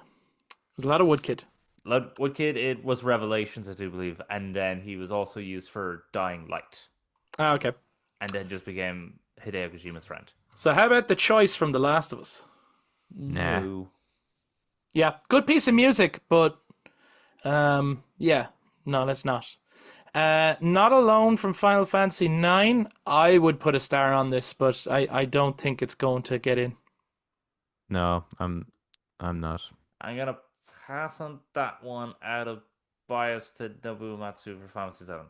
There's a lot of Woodkid. Woodkid, it was Revelations, I do believe, and then he was also used for Dying Light, Ah, okay. and then just became Hideo Kojima's friend. So how about the choice from The Last of Us? Nah. No. Yeah, good piece of music, but yeah, no, let's not. Not Alone from Final Fantasy 9. I would put a star on this, but I don't think it's going to get in. No, I'm not. I'm gonna pass on that one out of bias to Nobuo Matsu for Final Fantasy 7.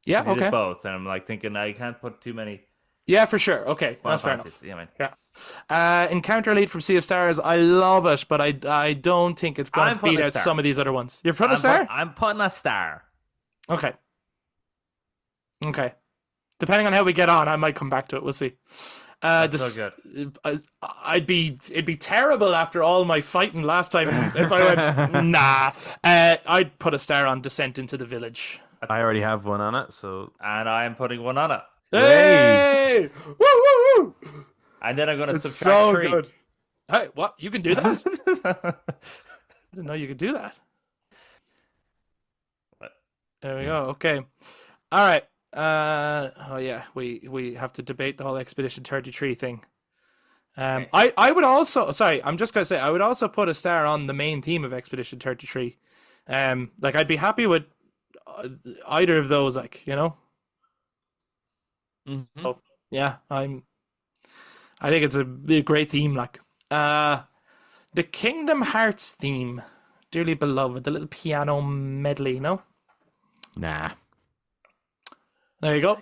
Yeah, He did okay. both, and I'm like thinking I can't put too many Yeah, for sure. Okay, Final that's fair enough. Fantasies. Yeah, man. Yeah. Encounter Elite from Sea of Stars. I love it, but I don't think it's going I'm to putting beat a out star. some of these other ones. You're putting a star? I'm putting a star. Okay. Okay. Depending on how we get on, I might come back to it. We'll see. That's so good. It'd be terrible after all my fighting last time if I went nah. I'd put a star on Descent into the Village. I already have one on it, so And I am putting one on it. Hey! Woo woo woo! And then I'm going to It's subtract so 3. good. Hey, what? You can do that? I didn't know you could do that. What? There we go. Okay. All right. Oh yeah, we have to debate the whole Expedition 33 thing. Okay. I would also, sorry, I'm just gonna say I would also put a star on the main theme of Expedition 33. Like I'd be happy with either of those, like, you know. Mhm. Oh, yeah, I think it's a great theme. Like, the Kingdom Hearts theme, dearly beloved, the little piano medley. No, nah. there you go.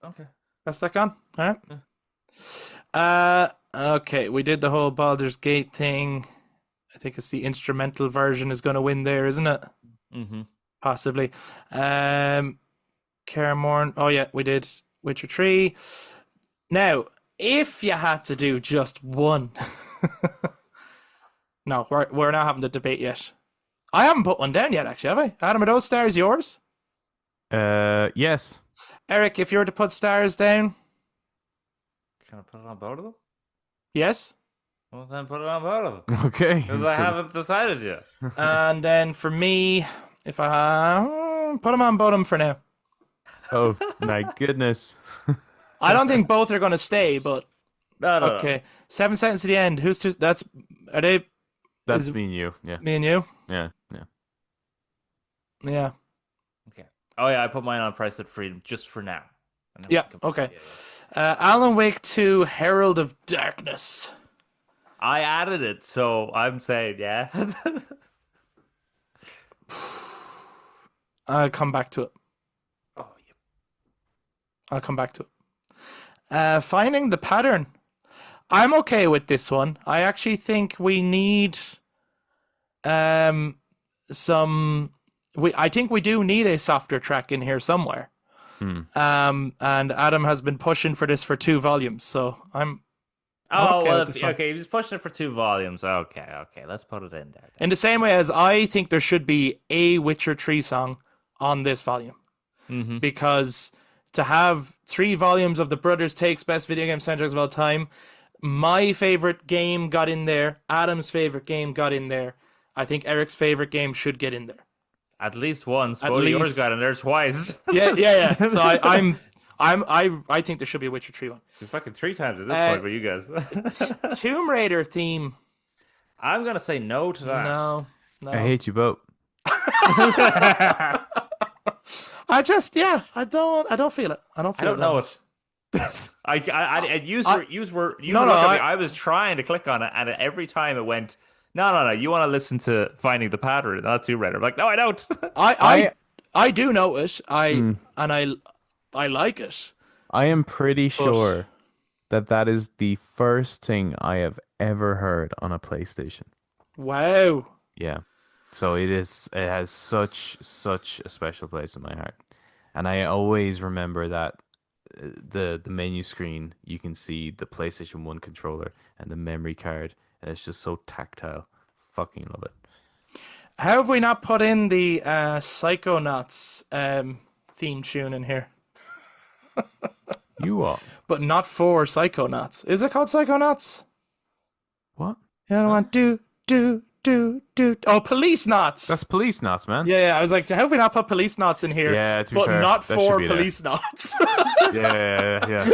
Okay. That's that gone. All right. Okay, we did the whole Baldur's Gate thing. I think it's the instrumental version is going to win there, isn't it? Mm-hmm. Possibly. Kaer Morn. Oh yeah, we did Witcher 3. Now, if you had to do just one, no, we're not having the debate yet. I haven't put one down yet, actually, have I? Adam, are those stars yours? Yes. Eric, if you were to put stars down, Can I put it on both of them? yes. Well, then put it on both of them. Okay. Because I haven't decided yet. And then for me, if I put them on bottom for now. Oh my goodness. I don't think both are going to stay, but No. okay. 7 seconds to the end. Who's to? Are they That's Is- me and you. Yeah. me and you? Yeah. Yeah. Okay. Oh, yeah, I put mine on Price of Freedom just for now. And then we Yeah, can- okay. yeah. Alan Wake 2, Herald of Darkness. I added it, so I'm saying, yeah. I'll come back to it. Oh, yeah. I'll come back to it. Finding the Pattern. I'm okay with this one. I actually think we need I think we do need a softer track in here somewhere. And Adam has been pushing for this for 2 volumes, so I'm Oh, okay well, with this one. okay, he was pushing it for 2 volumes. Okay, let's put it in there. in the same way as I think there should be a Witcher 3 song on this volume. because to have 3 volumes of the Brothers Takes Best Video Game Soundtracks of all time, my favorite game got in there. Adam's favorite game got in there. I think Eric's favorite game should get in there. At least once. At Both yours least. got in there twice. Yeah. So I think there should be a Witcher 3 one. Fucking 3 times at this point for you guys. Tomb Raider theme. I'm gonna say no to that. No. I hate you both. I don't feel it. I don't feel I don't it. know it. I was trying to click on it, and every time it went, no. You want to listen to Finding the Pattern, not Tomb Raider. I'm like, no, I don't. I do know it. I like it. I am pretty sure that is the first thing I have ever heard on a PlayStation. Wow. Yeah. So it has such a special place in my heart. And I always remember that the menu screen, you can see the PlayStation 1 controller and the memory card, and it's just so tactile. Fucking love it. How have we not put in the Psychonauts theme tune in here? You are. But not for Psychonauts. Is it called Psychonauts? What? Yeah, I want do. Oh, Police Knots. That's Police Knots, man. Yeah. I was like, how have we not put Police Knots in here? Yeah, to be but fair, not that for should be there. Police Knots. Yeah.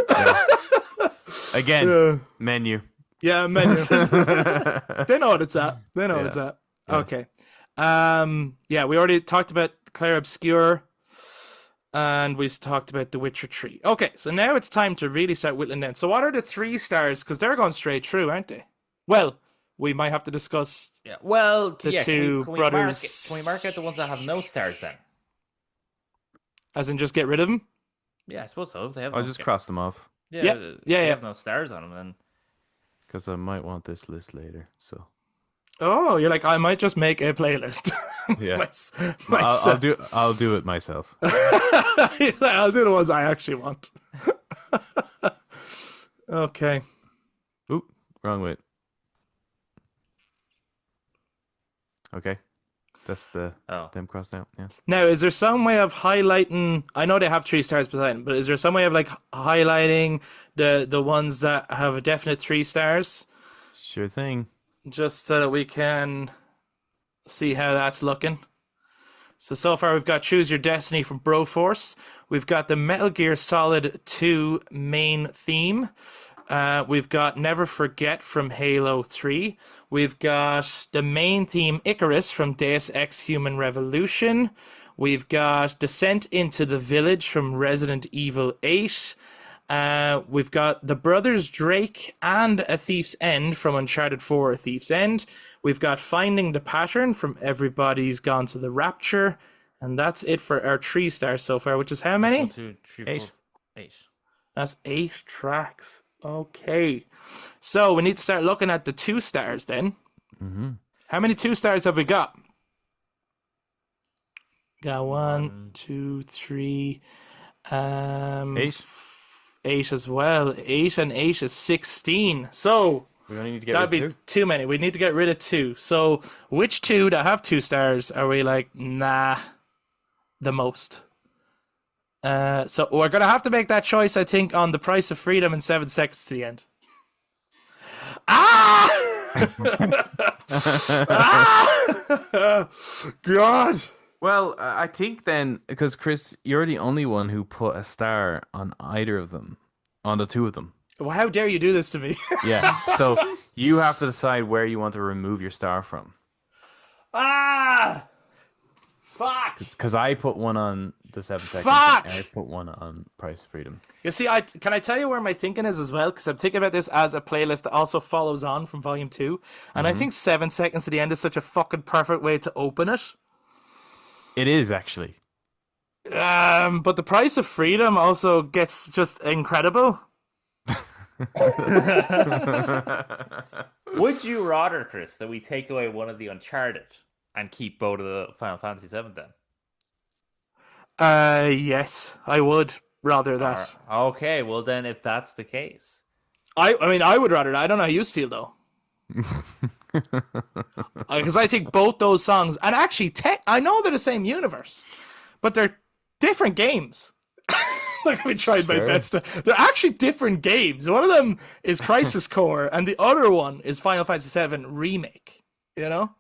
Again, menu. Yeah, menu. They know what it's at. Yeah. Okay. Yeah, we already talked about Claire Obscure, and we talked about The Witcher 3. Okay, so now it's time to really start whittling down. So what are the 3 stars? Because they're going straight through, aren't they? Well, we might have to discuss. Yeah. Well, the two brothers. Can we mark out the ones that have no stars then? As in, just get rid of them. Yeah, I suppose so. If they have I'll no just cross them off. Yeah. If they have no stars on them, then. Because I might want this list later. So. Oh, you're like, I might just make a playlist. Yeah. I'll do it myself. I'll do the ones I actually want. Okay. Oop, wrong way. Okay. That's them crossed out. Yeah. Now, is there some way of highlighting? I know they have 3 stars beside them, but is there some way of like highlighting the ones that have a definite 3 stars? Sure thing. Just so that we can see how that's looking. So far we've got Choose Your Destiny from Broforce. We've got the Metal Gear Solid 2 main theme. We've got Never Forget from Halo 3. We've got the main theme Icarus from Deus Ex Human Revolution. We've got Descent into the Village from Resident Evil 8. We've got The Brothers Drake and A Thief's End from Uncharted 4 A Thief's End. We've got Finding the Pattern from Everybody's Gone to the Rapture. And that's it for our 3 stars so far, which is how many? 1, 2, 3, 4, 8. That's 8 tracks. Okay. So we need to start looking at the 2 stars then. Mm-hmm. How many 2 stars have we got? Got 1, 2, 3. 8. 8 as well. 8 and 8 is 16. So We only need to get that'd rid be of 2. too many. We need to get rid of 2. So which 2 that have 2 stars are we like, nah, the most? So we're gonna have to make that choice, I think, on The Price of Freedom in 7 seconds to the end. Ah! God. Well, I think then, because Chris, you're the only one who put a star on either of them, on the 2 of them. Well, how dare you do this to me? Yeah. So you have to decide where you want to remove your star from. Ah! Fuck! Because I put one on the 7 seconds. Fuck! And I put one on Price of Freedom. You see, can I tell you where my thinking is as well? Because I'm thinking about this as a playlist that also follows on from Volume 2. And I think 7 seconds to the end is such a fucking perfect way to open it. It is, actually. But The Price of Freedom also gets just incredible. Would you rather, Chris, that we take away one of the Uncharted and keep both of the Final Fantasy VII then? Yes, I would rather that. Okay, well then, if that's the case, I mean, I would rather that. I don't know how you feel though. Because I think both those songs, and actually, I know they're the same universe, but they're different games. Like we tried my Sure. best to. They're actually different games. One of them is Crisis Core, and the other one is Final Fantasy VII Remake. You know,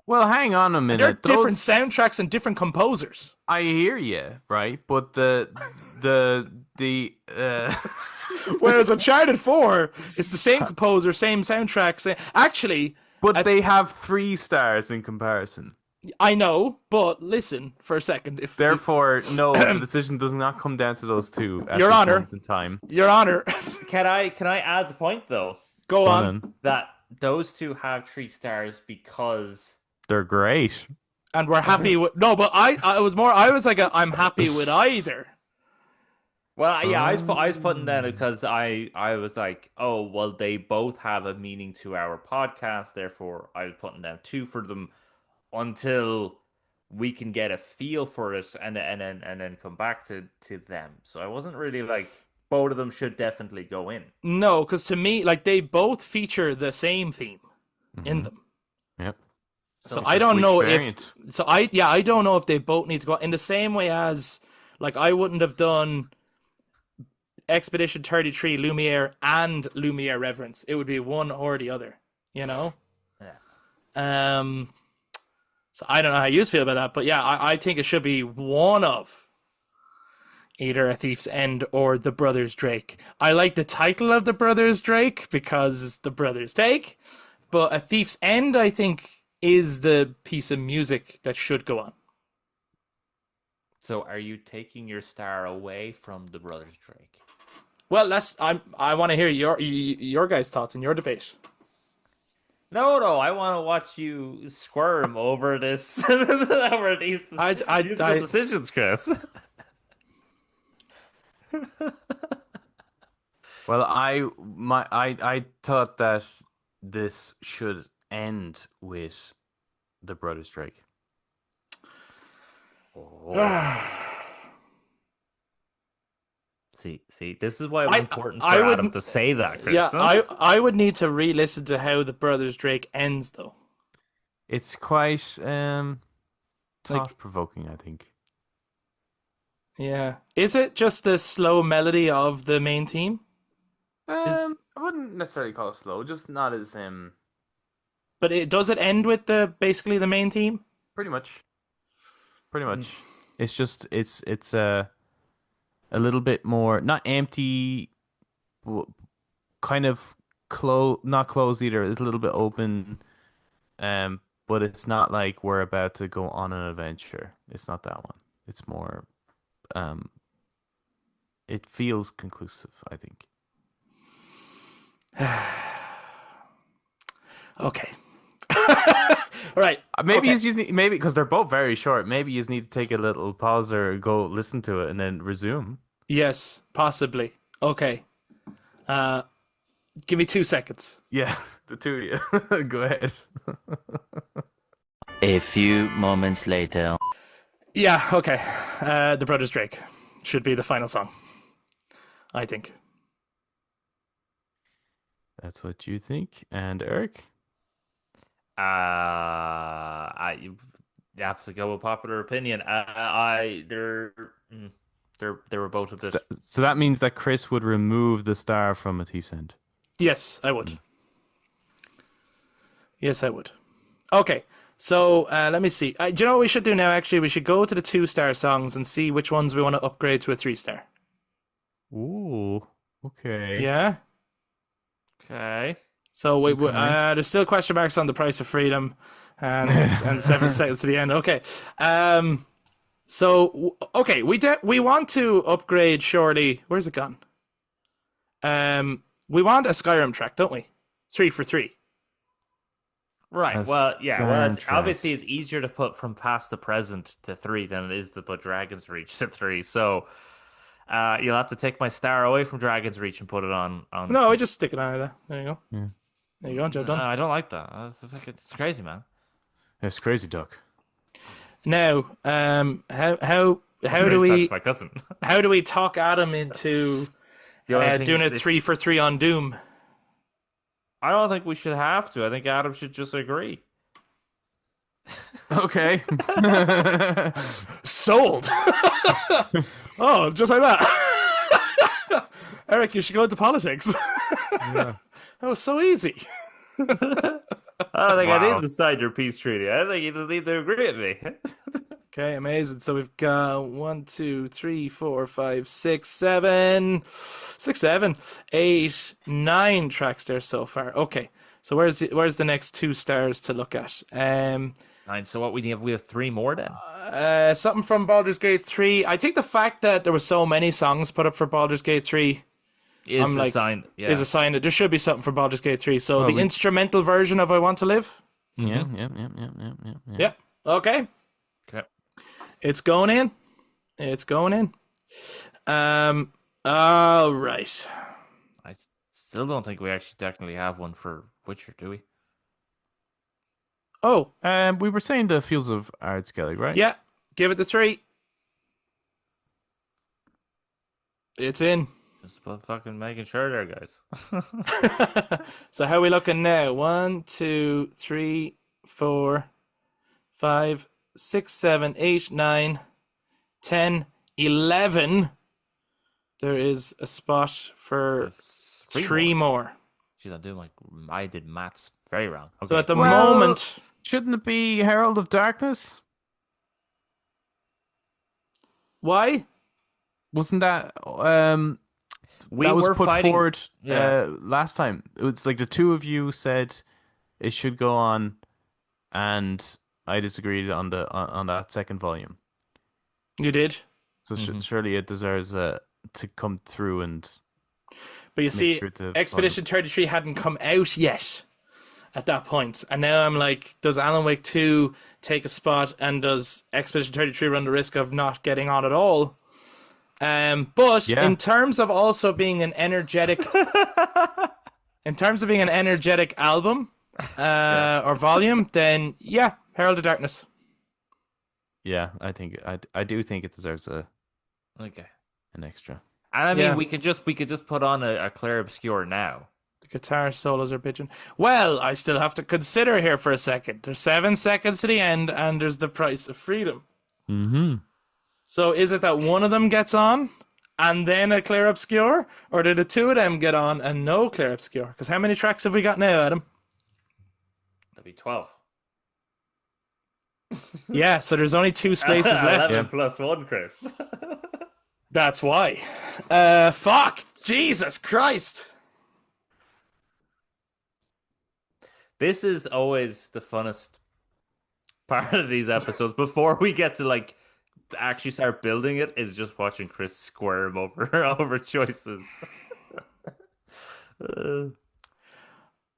Well, hang on a and they're minute. different Those soundtracks and different composers. I hear you, right? But the Whereas Uncharted 4 is the same composer, same soundtrack. Actually, but they have 3 stars in comparison. I know, but listen for a second. If Therefore, no, the decision does not come down to those two at Your this Honor. moment in time. Your Honor, Can I add the point though go Go on. on. that those two have 3 stars because They're great. And we're happy with no, but I was more. I was like, I'm happy with either. well, yeah, I was putting that because I was like, oh, well, they both have a meaning to our podcast, therefore I was putting down 2 for them until we can get a feel for it and then come back to them. So I wasn't really like both of them should definitely go in. No, because to me, like they both feature the same theme in them. Yep. So it's I just don't which know variant? if. So I don't know if they both need to go in the same way as like I wouldn't have done Expedition 33 Lumiere and Lumiere Reverence. It would be one or the other. You know. Yeah. So I don't know how you feel about that, but yeah, I think it should be one of either A Thief's End or The Brothers Drake. I like the title of The Brothers Drake because it's The Brothers Take, but A Thief's End, I think, is the piece of music that should go on. So are you taking your star away from the Brothers Drake? Well, I want to hear your guys' thoughts and your debate. No, I want to watch you squirm over this over these musical decisions, Chris. Well, I thought that this should end with the Brothers Drake. See, this is why it was important for I would- Adam to say that, Chris. Yeah, huh? I would need to re-listen to how The Brothers Drake ends, though. It's quite thought-provoking, I think. Yeah. Is it just the slow melody of the main theme? I wouldn't necessarily call it slow, just not as But does it end with basically the main theme? pretty much. Pretty much. It's just it's a little bit more not empty, kind of not closed either. It's a little bit open, but it's not like we're about to go on an adventure. It's not that one. It's more, it feels conclusive, I think. Okay. All right. Maybe Okay. you just maybe because they're both very short. Maybe you just need to take a little pause or go listen to it and then resume. Yes, possibly. Okay. Give me 2 seconds. Yeah, the two of you. Go ahead. A few moments later. Yeah, okay. The Brothers Drake should be the final song, I think. That's what you think. And Eric? You have to go with popular opinion. They were both a bit. So that means that Chris would remove the star from a Thief's End. Yes, I would. Yes, I would. Okay, so let me see. Do you know what we should do now, actually? We should go to the 2-star songs and see which ones we want to upgrade to a 3-star. Ooh, okay. Yeah? Okay. So there's still question marks on the price of freedom and 7 seconds to the end. Okay. So okay, we want to upgrade surely. Where's it gone? We want a Skyrim track, don't we? 3 for 3. Right. A Well, yeah. Well, it's, soundtrack. obviously, it's easier to put from past to present to 3 than it is to put Dragon's Reach to 3. So, you'll have to take my star away from Dragon's Reach and put it on. No, we just stick it on there. There you go. Yeah. There you go. Job done. I don't like that. It's crazy, man. It's crazy, Duck. Now, how do we That's my cousin. how do we talk Adam into The only thing doing a is- 3 for 3 on Doom? I don't think we should have to. I think Adam should just agree. Okay. Sold. Oh, just like that. Eric, you should go into politics. Yeah. That was so easy. I don't think I Wow. need to sign your peace treaty. I think you just need to agree with me. Okay, amazing. So we've got 1, 2, 3, 4, 5, 6, 7, 6, 7, 8, 9 tracks there so far. Okay, so where's the next 2 stars to look at? Fine, so what we have 3 more then? Something from Baldur's Gate 3. I think the fact that there were so many songs put up for Baldur's Gate 3 Is I'm the like, sign? Yeah. is a sign that there should be something for Baldur's Gate 3. So Well, the instrumental version of I Want to Live. Yeah. Yep. Okay. Okay. It's going in. It's going in. All right. I still don't think we actually technically have one for Witcher, do we? Oh, We were saying the Fields of Ardskellig, right? yeah. Give it the 3. It's in. Just fucking making sure there, guys. So how are we looking now? 1, 2, 3, 4, 5, 6, 7, 8, 9, 10, 11. There is a spot for There's 3 more. Jeez, I did maths very wrong. Okay. So at the Well, moment, Shouldn't it be Herald of Darkness? why? Wasn't that we that was were put fighting. forward Yeah. last time? It was like the two of you said it should go on, and I disagreed on on that second volume. You did. So surely it deserves to come through and But you see, sure to Expedition 33 hadn't come out yet at that point. And now I'm like, does Alan Wake 2 take a spot, and does Expedition 33 run the risk of not getting on at all? But Yeah. in terms of also being an energetic album or volume, then yeah, Herald of Darkness. yeah, I do think it deserves Okay. an extra. And I mean, Yeah. we could just put on a Clair Obscure now. The guitar solos are bitching. Well, I still have to consider here for a second. There's 7 seconds to the end, and there's the price of freedom. Mm-hmm. So is it that one of them gets on and then a Clear Obscure? Or do the 2 of them get on and no Clear Obscure? Because how many tracks have we got now, Adam? That'd be 12. Yeah, so there's only 2 spaces left. 11 plus 1, Chris. That's why. Fuck! Jesus Christ! This is always the funnest part of these episodes. Before we get to like actually start building it, is just watching Chris squirm over choices.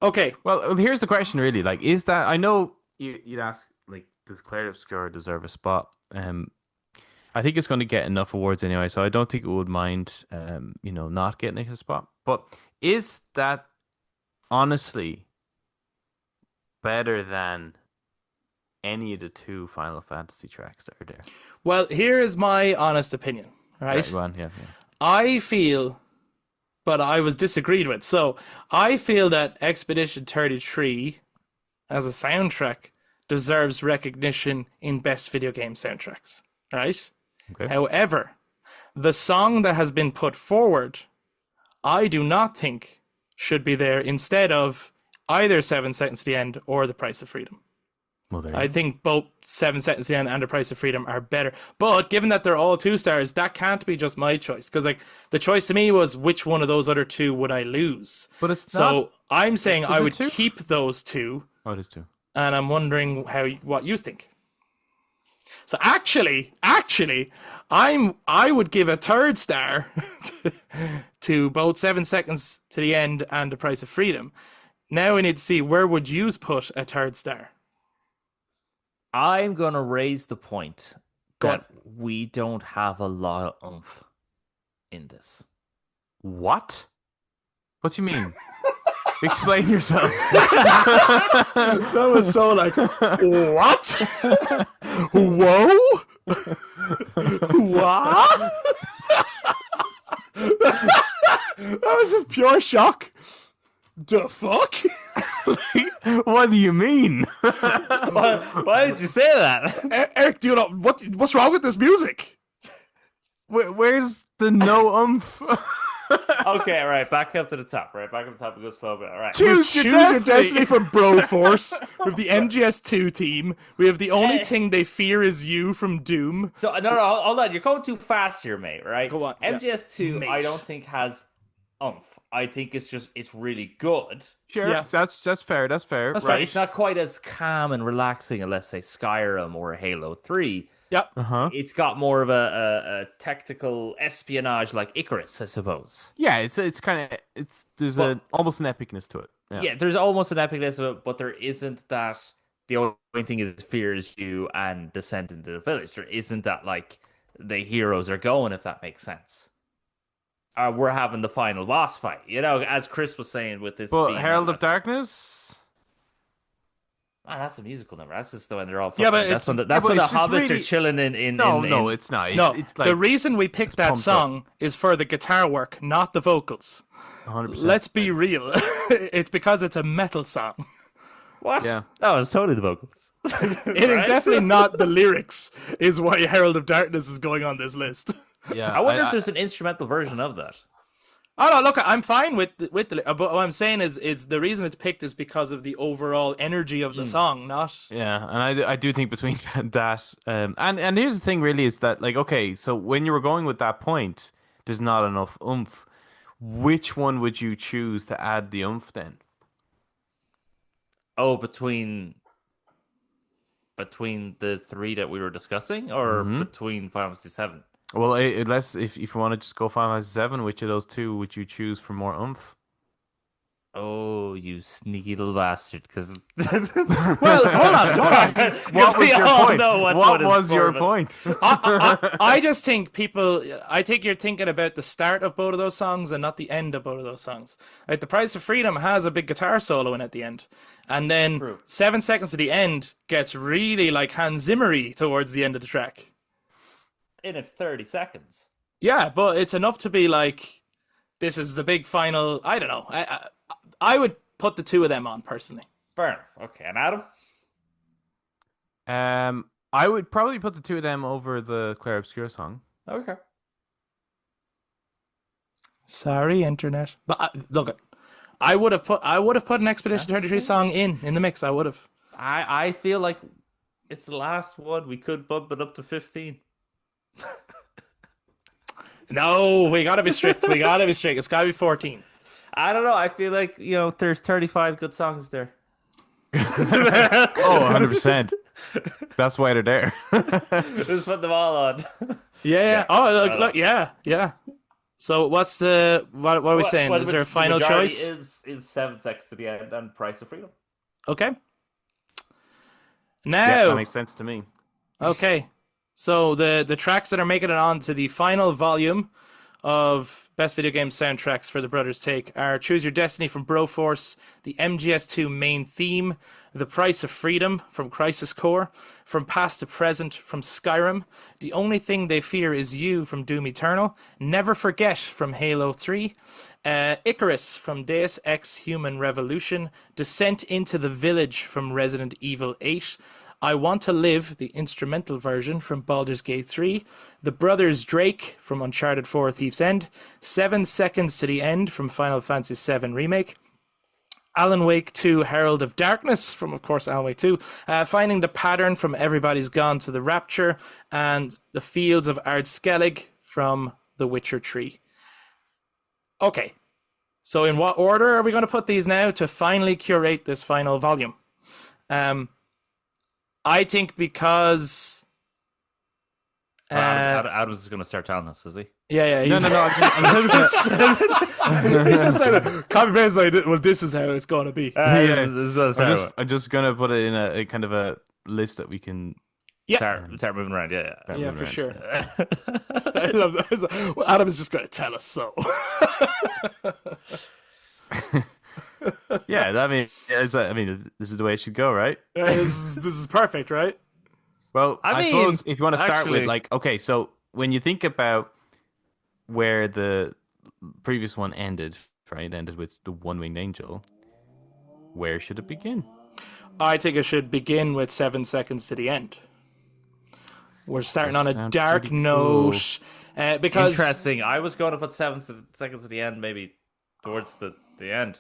Okay, Well, here's the question, really. Like, is that I know you'd ask, like, does Clair Obscur deserve a spot? I think it's going to get enough awards anyway, so I don't think it would mind, not getting a spot. But is that honestly better than any of the 2 Final Fantasy tracks that are there? well, here is my honest opinion, right? Right, go on, yeah. I feel, but I was disagreed with. So I feel that Expedition 33 as a soundtrack deserves recognition in best video game soundtracks, right? Okay. However, the song that has been put forward, I do not think should be there instead of either 7 Seconds to the End or The Price of Freedom. Well, there you I go. think both 7 Seconds to the End and The Price of Freedom are better. But given that they're all 2 stars, that can't be just my choice. Because like the choice to me was which one of those other 2 would I lose? But it's So not. I'm saying Is I it would 2? keep those 2, Oh, it is 2. and I'm wondering what you think. So actually, I would give a 3rd star to both 7 Seconds to the End and The Price of Freedom. Now we need to see, where would you put a 3rd star? I'm gonna raise the point Go that we don't have a lot of oomph in this. What? What do you mean? Explain yourself. That was so like, what? Whoa? What? That was just pure shock. The fuck? What do you mean? Why did you say that? Eric, do you know what's wrong with this music? Where's the no umph? Okay, all right, back up to the top. Right, back up to the top. We go slow bit. All right. Choose your destiny. from Broforce. We have the MGS2 team. We have the only thing they fear is you from Doom. So no, hold on. You're going too fast here, mate. Right? Go on, yeah. MGS2, Mate. I don't think has oomph. I think it's really good. Sure, Yeah. that's fair. That's fair. That's Right? fair. It's not quite as calm and relaxing as, let's say, Skyrim or Halo 3. Yep. Uh-huh. It's got more of a tactical espionage like Icarus, I suppose. Yeah, it's kind of there's almost an epicness to it. Yeah, there's almost an epicness of it, but there isn't that. The only thing is fears you and descent into the village. There isn't that like the heroes are going, if that makes sense. We're having the final boss fight, as Chris was saying with this. But being Herald of Darkness. Man, that's a musical number. That's just the when they're all. Yeah, but fucking- that's when the, but that's when the it's just hobbits are really- chilling in. No, it's not. No, It's like the reason we picked that pumped song is for the guitar work, not the vocals. 100%. Let's be real. It's because it's a metal song. What? Yeah. No, it's totally the vocals. It is definitely not the lyrics, is why Herald of Darkness is going on this list. Yeah, I wonder if there's an instrumental version of that. Oh no, look, I'm fine with the but what I'm saying is it's the reason it's picked is because of the overall energy of the song, not Yeah, and I do think between that and here's the thing really is that like okay, so when you were going with that point, there's not enough oomph. Which one would you choose to add the oomph then? Oh, between the three that we were discussing, or between Final Fantasy 7? Well, unless if you want to just go 5/7, which of those two would you choose for more oomph? Oh, you sneaky little bastard! Because well, hold on. What was your point? What was your for, point? I just think I think you're thinking about the start of both of those songs and not the end of both of those songs. Like The Price of Freedom has a big guitar solo in at the end. And then True. 7 seconds to the end gets really like Hans Zimmer-y towards the end of the track. in its 30 seconds. Yeah, but it's enough to be like, this is the big final. I don't know. I would put the two of them on personally. Fair enough. Okay, and Adam? I would probably put the two of them over the Claire Obscure song. Okay. Sorry, internet. But look, I would have put an Expedition 33 song in the mix. I would have. I feel like it's the last one. We could bump it up to 15. No, we gotta be strict. It's gotta be 14. I don't know. I feel like, there's 35 good songs there. Oh, 100%. That's why they're there. Just put them all on. Yeah. Oh, look. Yeah. So what's what are we saying? Is there a final choice? Is 7 seconds to the end and Price of Freedom. Okay. Yeah, Now, that makes sense to me. okay. So the tracks that are making it on to the final volume of Best Video Game Soundtracks for the Brothers Take are Choose Your Destiny from Broforce, the MGS2 main theme, The Price of Freedom from Crisis Core, From Past to Present from Skyrim, The Only Thing They Fear Is You from Doom Eternal, Never Forget from Halo 3, Icarus from Deus Ex Human Revolution, Descent into the Village from Resident Evil 8, I Want to Live, the instrumental version from Baldur's Gate 3, The Brothers Drake from Uncharted 4 Thief's End, 7 Seconds to the End from Final Fantasy VII Remake, Alan Wake 2 Herald of Darkness from, of course, Alan Wake 2, Finding the Pattern from Everybody's Gone to the Rapture, and The Fields of Ard-Skellig from The Witcher 3. Okay, so in what order are we going to put these now to finally curate this final volume? I think because Adam's is going to start telling us, is he? yeah, he's, No. he just said copy paste like, well, this is how it's going to be. Yeah. This is what it's start I'm just gonna put it in a kind of a list that we can. Yeah, start moving around. Yeah. yeah, for around. sure. I love that. Well, Adam is just going to tell us so. Yeah, I mean, this is the way it should go, right? This is perfect, right? Well, I I mean, suppose if you want to start with actually- like, okay, so when you think about where the previous one ended, right? It ended with the one-winged angel. where should it begin? I think it should begin with 7 seconds to the end. We're starting Does on a sound dark pretty note because Interesting. I was going to put 7 seconds at the end, maybe towards the end.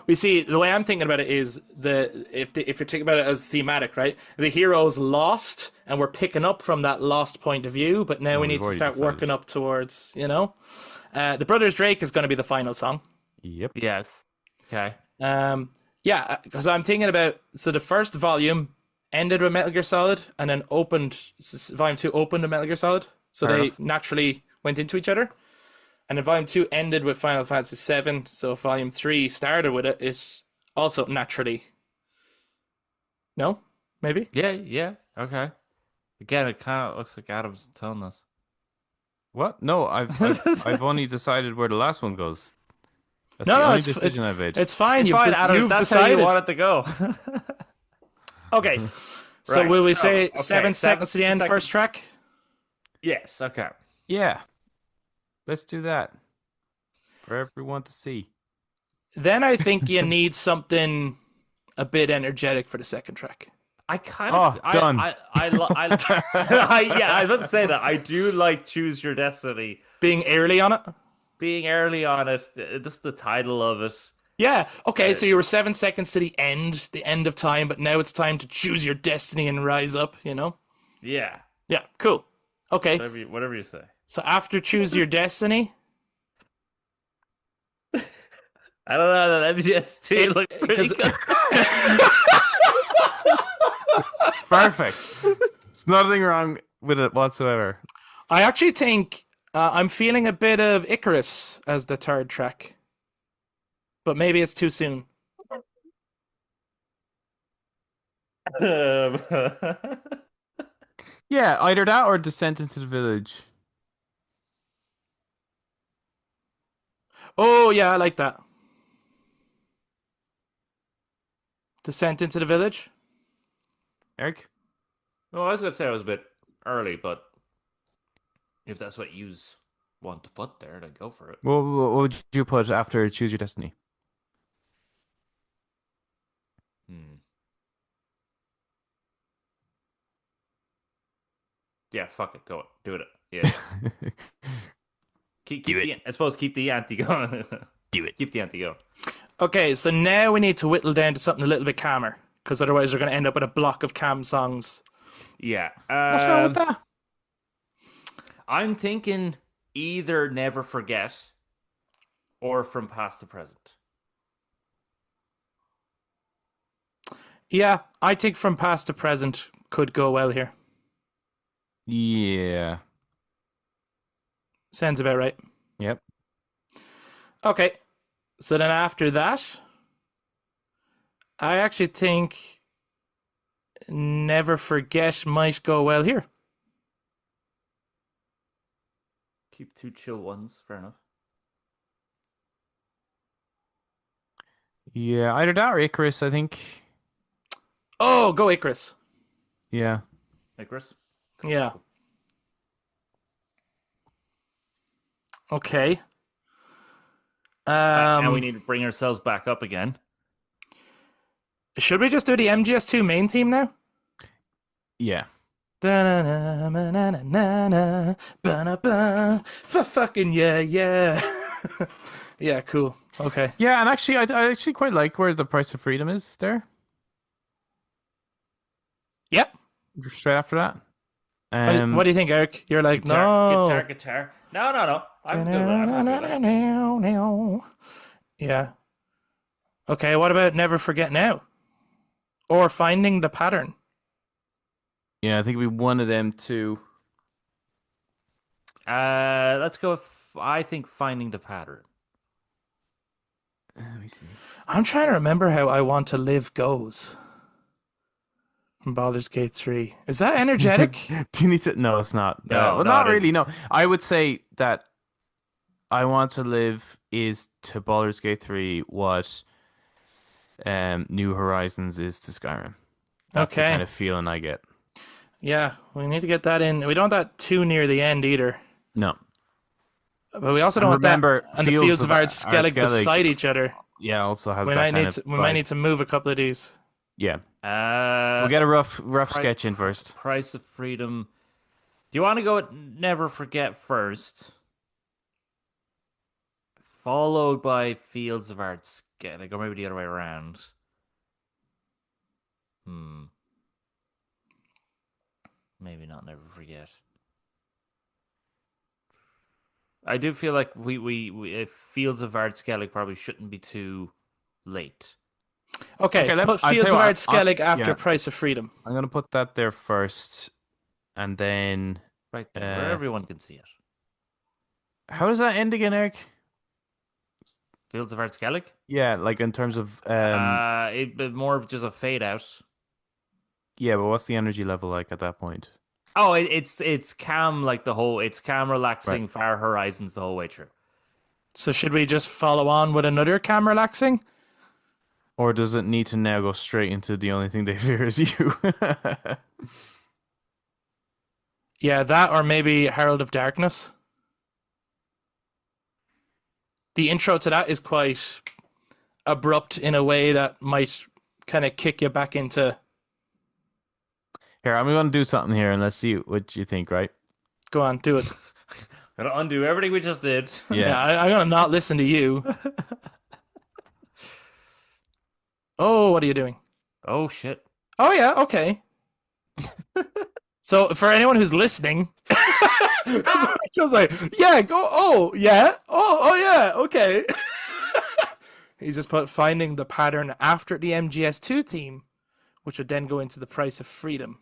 we see the way I'm thinking about it is if you think about it as thematic, right? The hero's lost, and we're picking up from that lost point of view, but now we we've need to already start decided. working up towards, the Brothers Drake is going to be the final song. Yep. Yes. Okay. Yeah, because I'm thinking about the first volume ended with Metal Gear Solid, and then volume 2 opened with Metal Gear Solid, so Fair they enough. naturally went into each other. And then volume 2 ended with Final Fantasy VII, so if volume 3 started with it, it also naturally. No, maybe. Yeah. Okay. Again, it kind of looks like Adam's telling us. What? No, I've only decided where the last one goes. That's No, the only it's decision I've made. It's fine. It's You've fine, Adam. you've That's decided. how you want it to go. Okay. So Right, will we so, say okay, 7 seconds to the end, first seconds. track? Yes. Okay. Yeah. Let's do that. For everyone to see. Then I think you need something a bit energetic for the second track. I kind of done. yeah, I was about to say that. I do like Choose Your Destiny. Being early on it? Being early on it, just the title of it. Yeah. Okay, so you were 7 seconds to the end of time, but now it's time to choose your destiny and rise up, Yeah. Yeah, cool. Okay. Whatever you say. So after choose your destiny, I don't know, that MGS2 looks pretty 'cause- good. Perfect. There's nothing wrong with it whatsoever. I actually think I'm feeling a bit of Icarus as the third track. But maybe it's too soon. Yeah, either that or Descent into the Village. Oh, yeah, I like that. Descent into the Village? Eric? No, I was going to say I was a bit early, but if that's what you want to put there, then go for it. What would you put after Choose Your Destiny? Yeah, fuck it, go it, do it. Yeah, keep I suppose keep the ante going. Do it. Keep the ante going. Okay, so now we need to whittle down to something a little bit calmer, because otherwise we're going to end up with a block of calm songs. Yeah. What's wrong with that? I'm thinking either Never Forget or From Past to Present. Yeah, I think From Past to Present could go well here. Yeah. Sounds about right. Yep. Okay, so then after that, I actually think Never Forget might go well here. Keep two chill ones, fair enough. Yeah, either that or Icarus, I think. Oh, go Icarus. Yeah. Icarus? Yeah. Okay. Now we need to bring ourselves back up again. Should we just do the MGS2 main theme now? Yeah. Fucking yeah. Yeah, cool. Okay. Yeah, and actually, I actually quite like where the Price of Freedom is there. Yep. Straight after that. What do you think, Eric? You're like, Guitar. No. I'm good with it. I'm happy with it. Yeah. Okay, what about Never Forget Now? Or Finding the Pattern? Yeah, I think we one of them too. Let's go with, I think, Finding the Pattern. Let me see. I'm trying to remember how I Want to Live goes. From Baldur's Gate 3. Is that energetic? Do you need to? No, it's not. No, well, no, not it really. isn't. No, I would say that I Want to Live is to Baldur's Gate 3 what New Horizons is to Skyrim. That's the Okay. kind of feeling I get. Yeah, we need to get that in. We don't want that too near the end either. No. But we also And don't want remember, that and the Fields Fields of of Ardskellig Ardskellig. beside each other. yeah, also has We that might kind need of to we might vibe. need to move a couple of these. Yeah, we'll get a rough sketch in first. Price of Freedom. Do you want to go with Never Forget first? Followed by Fields of Arts, like, or maybe the other way around. Maybe not Never Forget. I do feel like we Fields of Arts Gaelic probably shouldn't be too late. Okay, Okay, put I'll tell Fields you of what, Arts Skellig after yeah, Price of Freedom. I'm gonna put that there first, and then Right there, where everyone can see it. how does that end again, Eric? Fields of Arts Gaelic? Yeah, like in terms of It more of just a fade out. yeah, but what's the energy level like at that point? Oh, it's calm like the whole. It's calm, relaxing, Right. far horizons the whole way through. So should we just follow on with another cam relaxing? Or does it need to now go straight into the only thing they fear is you? Yeah, that or maybe Herald of Darkness. The intro to that is quite abrupt in a way that might kind of kick you back into. Here, I'm gonna do something here and let's see what you think, right? Go on, do it. Gonna undo everything we just did. Yeah, I'm gonna not listen to you. Oh, what are you doing? Oh shit. Oh yeah, okay. So for anyone who's listening, just like, yeah, go. Oh yeah. Oh yeah. Okay. He's just put finding the pattern after the MGS2 theme, which would then go into the Price of Freedom.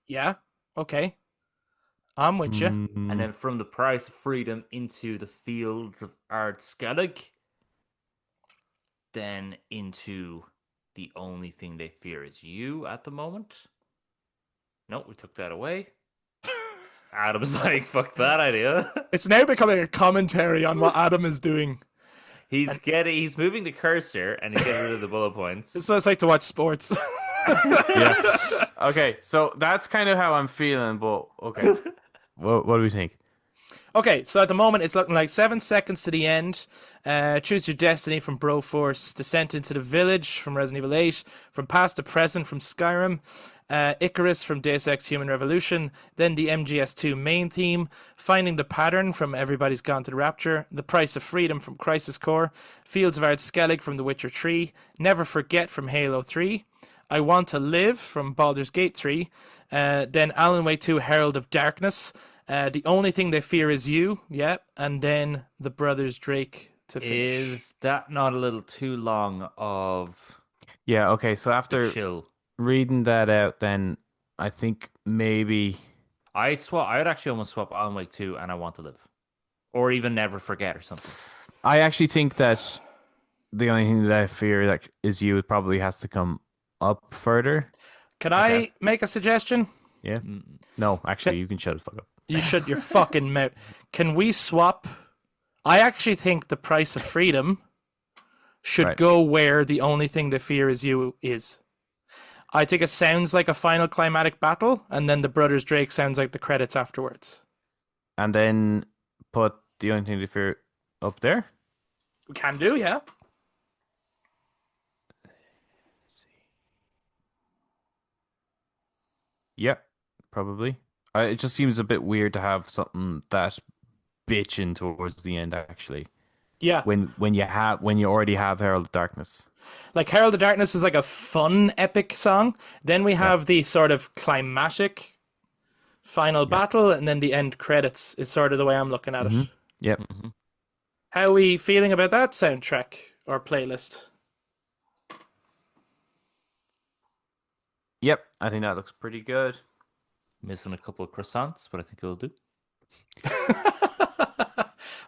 Yeah. Okay. I'm with you. And then from the Price of Freedom into the Fields of Arts Gaelic, then into the only thing they fear is you at the moment. Nope, we took that away. Adam's like, fuck that idea. It's now becoming a commentary on what Adam is doing. He's moving the cursor and he's getting rid of the bullet points. It's what it's like to watch sports. Yeah. Okay, so that's kind of how I'm feeling, but okay. What do we think? Okay, so at the moment it's looking like 7 seconds to the end. Choose Your Destiny from Broforce, Descent into the Village from Resident Evil 8, From Past to Present from Skyrim, Icarus from Deus Ex Human Revolution, then the MGS2 main theme, Finding the Pattern from Everybody's Gone to the Rapture, The Price of Freedom from Crisis Core, Fields of Arts Skellig from The Witcher 3, Never Forget from Halo 3, I Want to Live from Baldur's Gate 3, then Alan Wake 2 Herald of Darkness, The Only Thing They Fear Is You, yeah, and then The Brothers Drake to finish. Is that not a little too long of Yeah, okay, so after chill? reading that out, then I think maybe I would actually almost swap Alan Wake 2 and I Want to Live. Or even Never Forget or something. I actually think that the only thing that I fear like is you probably has to come up further. Can I make a suggestion? Yeah. No, actually, you can shut the fuck up. You shut your fucking mouth. Can we swap? I actually think The Price of Freedom should Right. go where The Only Thing They Fear Is You is. I think it sounds like a final climatic battle, and then The Brothers Drake sounds like the credits afterwards. And then put the only thing to fear up there. We can do, yeah. Yeah, probably. It just seems a bit weird to have something that bitching towards the end. Actually, Yeah. when you already have Herald of Darkness. Like Herald of Darkness is like a fun, epic song. Then we have the sort of climatic final battle, and then the end credits is sort of the way I'm looking at it. Yep. How are we feeling about that soundtrack or playlist? Yep. I think that looks pretty good. Missing a couple of croissants, but I think it'll do.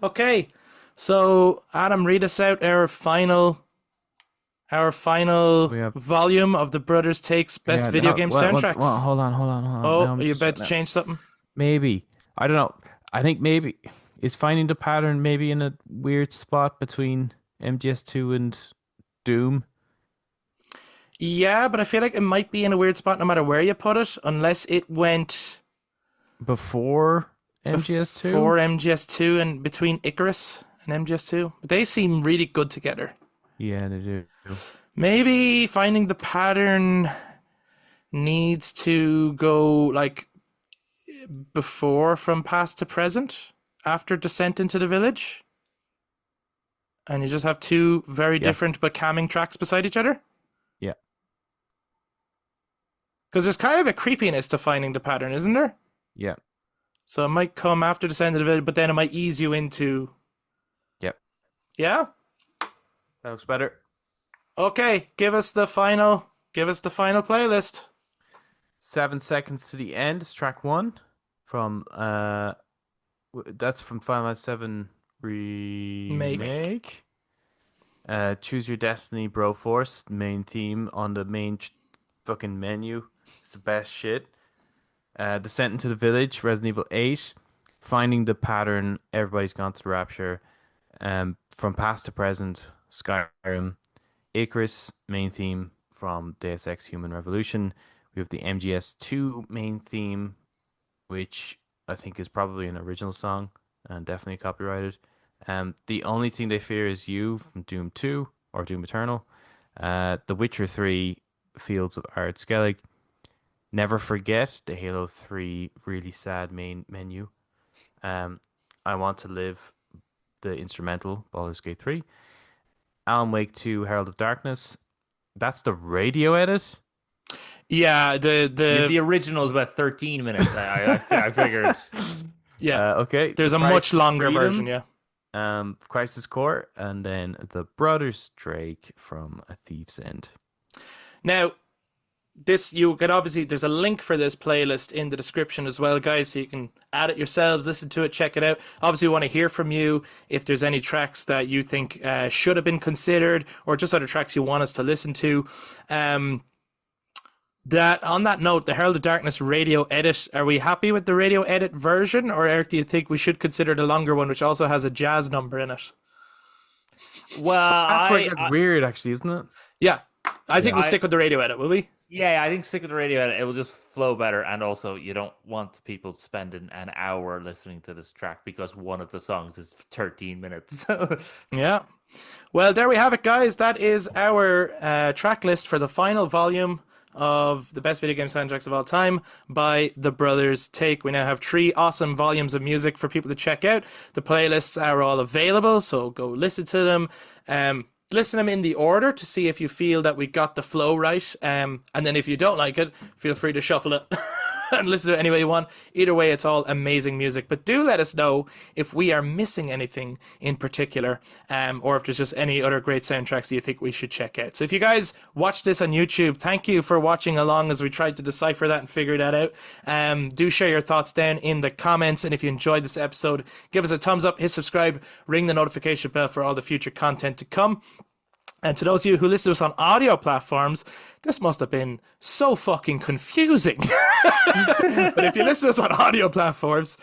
Okay, so Adam, read us out our final We have- volume of the Brothers Takes Best Yeah, Video no, Game what- Soundtracks. hold on. Oh, No, I'm are you just- about to no. change something? Maybe. I don't know. I think maybe is finding the pattern maybe in a weird spot between MGS2 and Doom. Yeah, but I feel like it might be in a weird spot no matter where you put it, unless it went Before MGS2? for MGS2 and between Icarus and MGS2. But they seem really good together. Yeah, they do. Maybe finding the pattern needs to go like before From Past to Present, after Descent into the Village. And you just have two very different but calming tracks beside each other. Yeah. Because there's kind of a creepiness to finding the pattern, isn't there? Yeah. So it might come after Descent into the Village, but then it might ease you into... Yep. Yeah? That looks better. Okay, give us the final playlist. 7 Seconds to the End is track 1 from that's from Final Fantasy 7 remake. Choose Your Destiny, Bro Force, main theme on the main fucking menu. It's the best shit. Descent into the Village, Resident Evil 8, Finding the Pattern, Everybody's Gone to the Rapture, From Past to Present, Skyrim, Icarus, main theme from Deus Ex Human Revolution. We have the MGS2 main theme, which I think is probably an original song and definitely copyrighted. The Only Thing They Fear Is You from Doom 2 or Doom Eternal. The Witcher 3, Fields of Ard Skellig. Never Forget, the Halo 3 really sad main menu. I Want to Live, the instrumental, Baldur's Gate 3. Alan Wake 2, Herald of Darkness. That's the radio edit. Yeah, The original is about 13 minutes. I figured. Yeah. Okay. There's a Crisis much longer Freedom, version, yeah. Crisis Core, and then the Brothers Drake from A Thief's End. Now, this you could obviously there's a link for this playlist in the description as well, guys, so you can add it yourselves, listen to it, check it out. Obviously, we want to hear from you if there's any tracks that you think should have been considered, or just other tracks you want us to listen to. That on that note, the Herald of Darkness radio edit, are we happy with the radio edit version, or Eric, do you think we should consider the longer one, which also has a jazz number in it? Well, That's where it gets weird, actually, isn't it? Yeah, I think we'll stick with the radio edit, will we? Yeah, I think stick with the radio edit. It will just flow better, and also you don't want people spending an hour listening to this track because one of the songs is 13 minutes. Yeah. Well, there we have it, guys. That is our track list for the final volume of the best video game soundtracks of all time by the Brothers Take. We now have 3 awesome volumes of music for people to check out. The playlists are all available, so go listen to them. Listen to them in the order to see if you feel that we got the flow right. And then if you don't like it, feel free to shuffle it and listen to it any way you want. Either way, it's all amazing music. But do let us know if we are missing anything in particular, or if there's just any other great soundtracks that you think we should check out. So if you guys watch this on YouTube, thank you for watching along as we tried to decipher that and figure that out. Do share your thoughts down in the comments. And if you enjoyed this episode, give us a thumbs up, hit subscribe, ring the notification bell for all the future content to come. And to those of you who listen to us on audio platforms, this must have been so fucking confusing. But if you listen to us on audio platforms,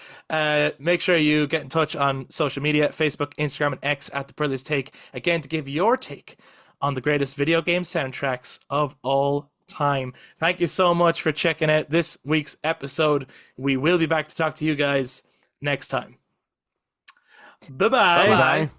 make sure you get in touch on social media, Facebook, Instagram, and X at The Brothers Take, again, to give your take on the greatest video game soundtracks of all time. Thank you so much for checking out this week's episode. We will be back to talk to you guys next time. Bye-bye. Bye-bye.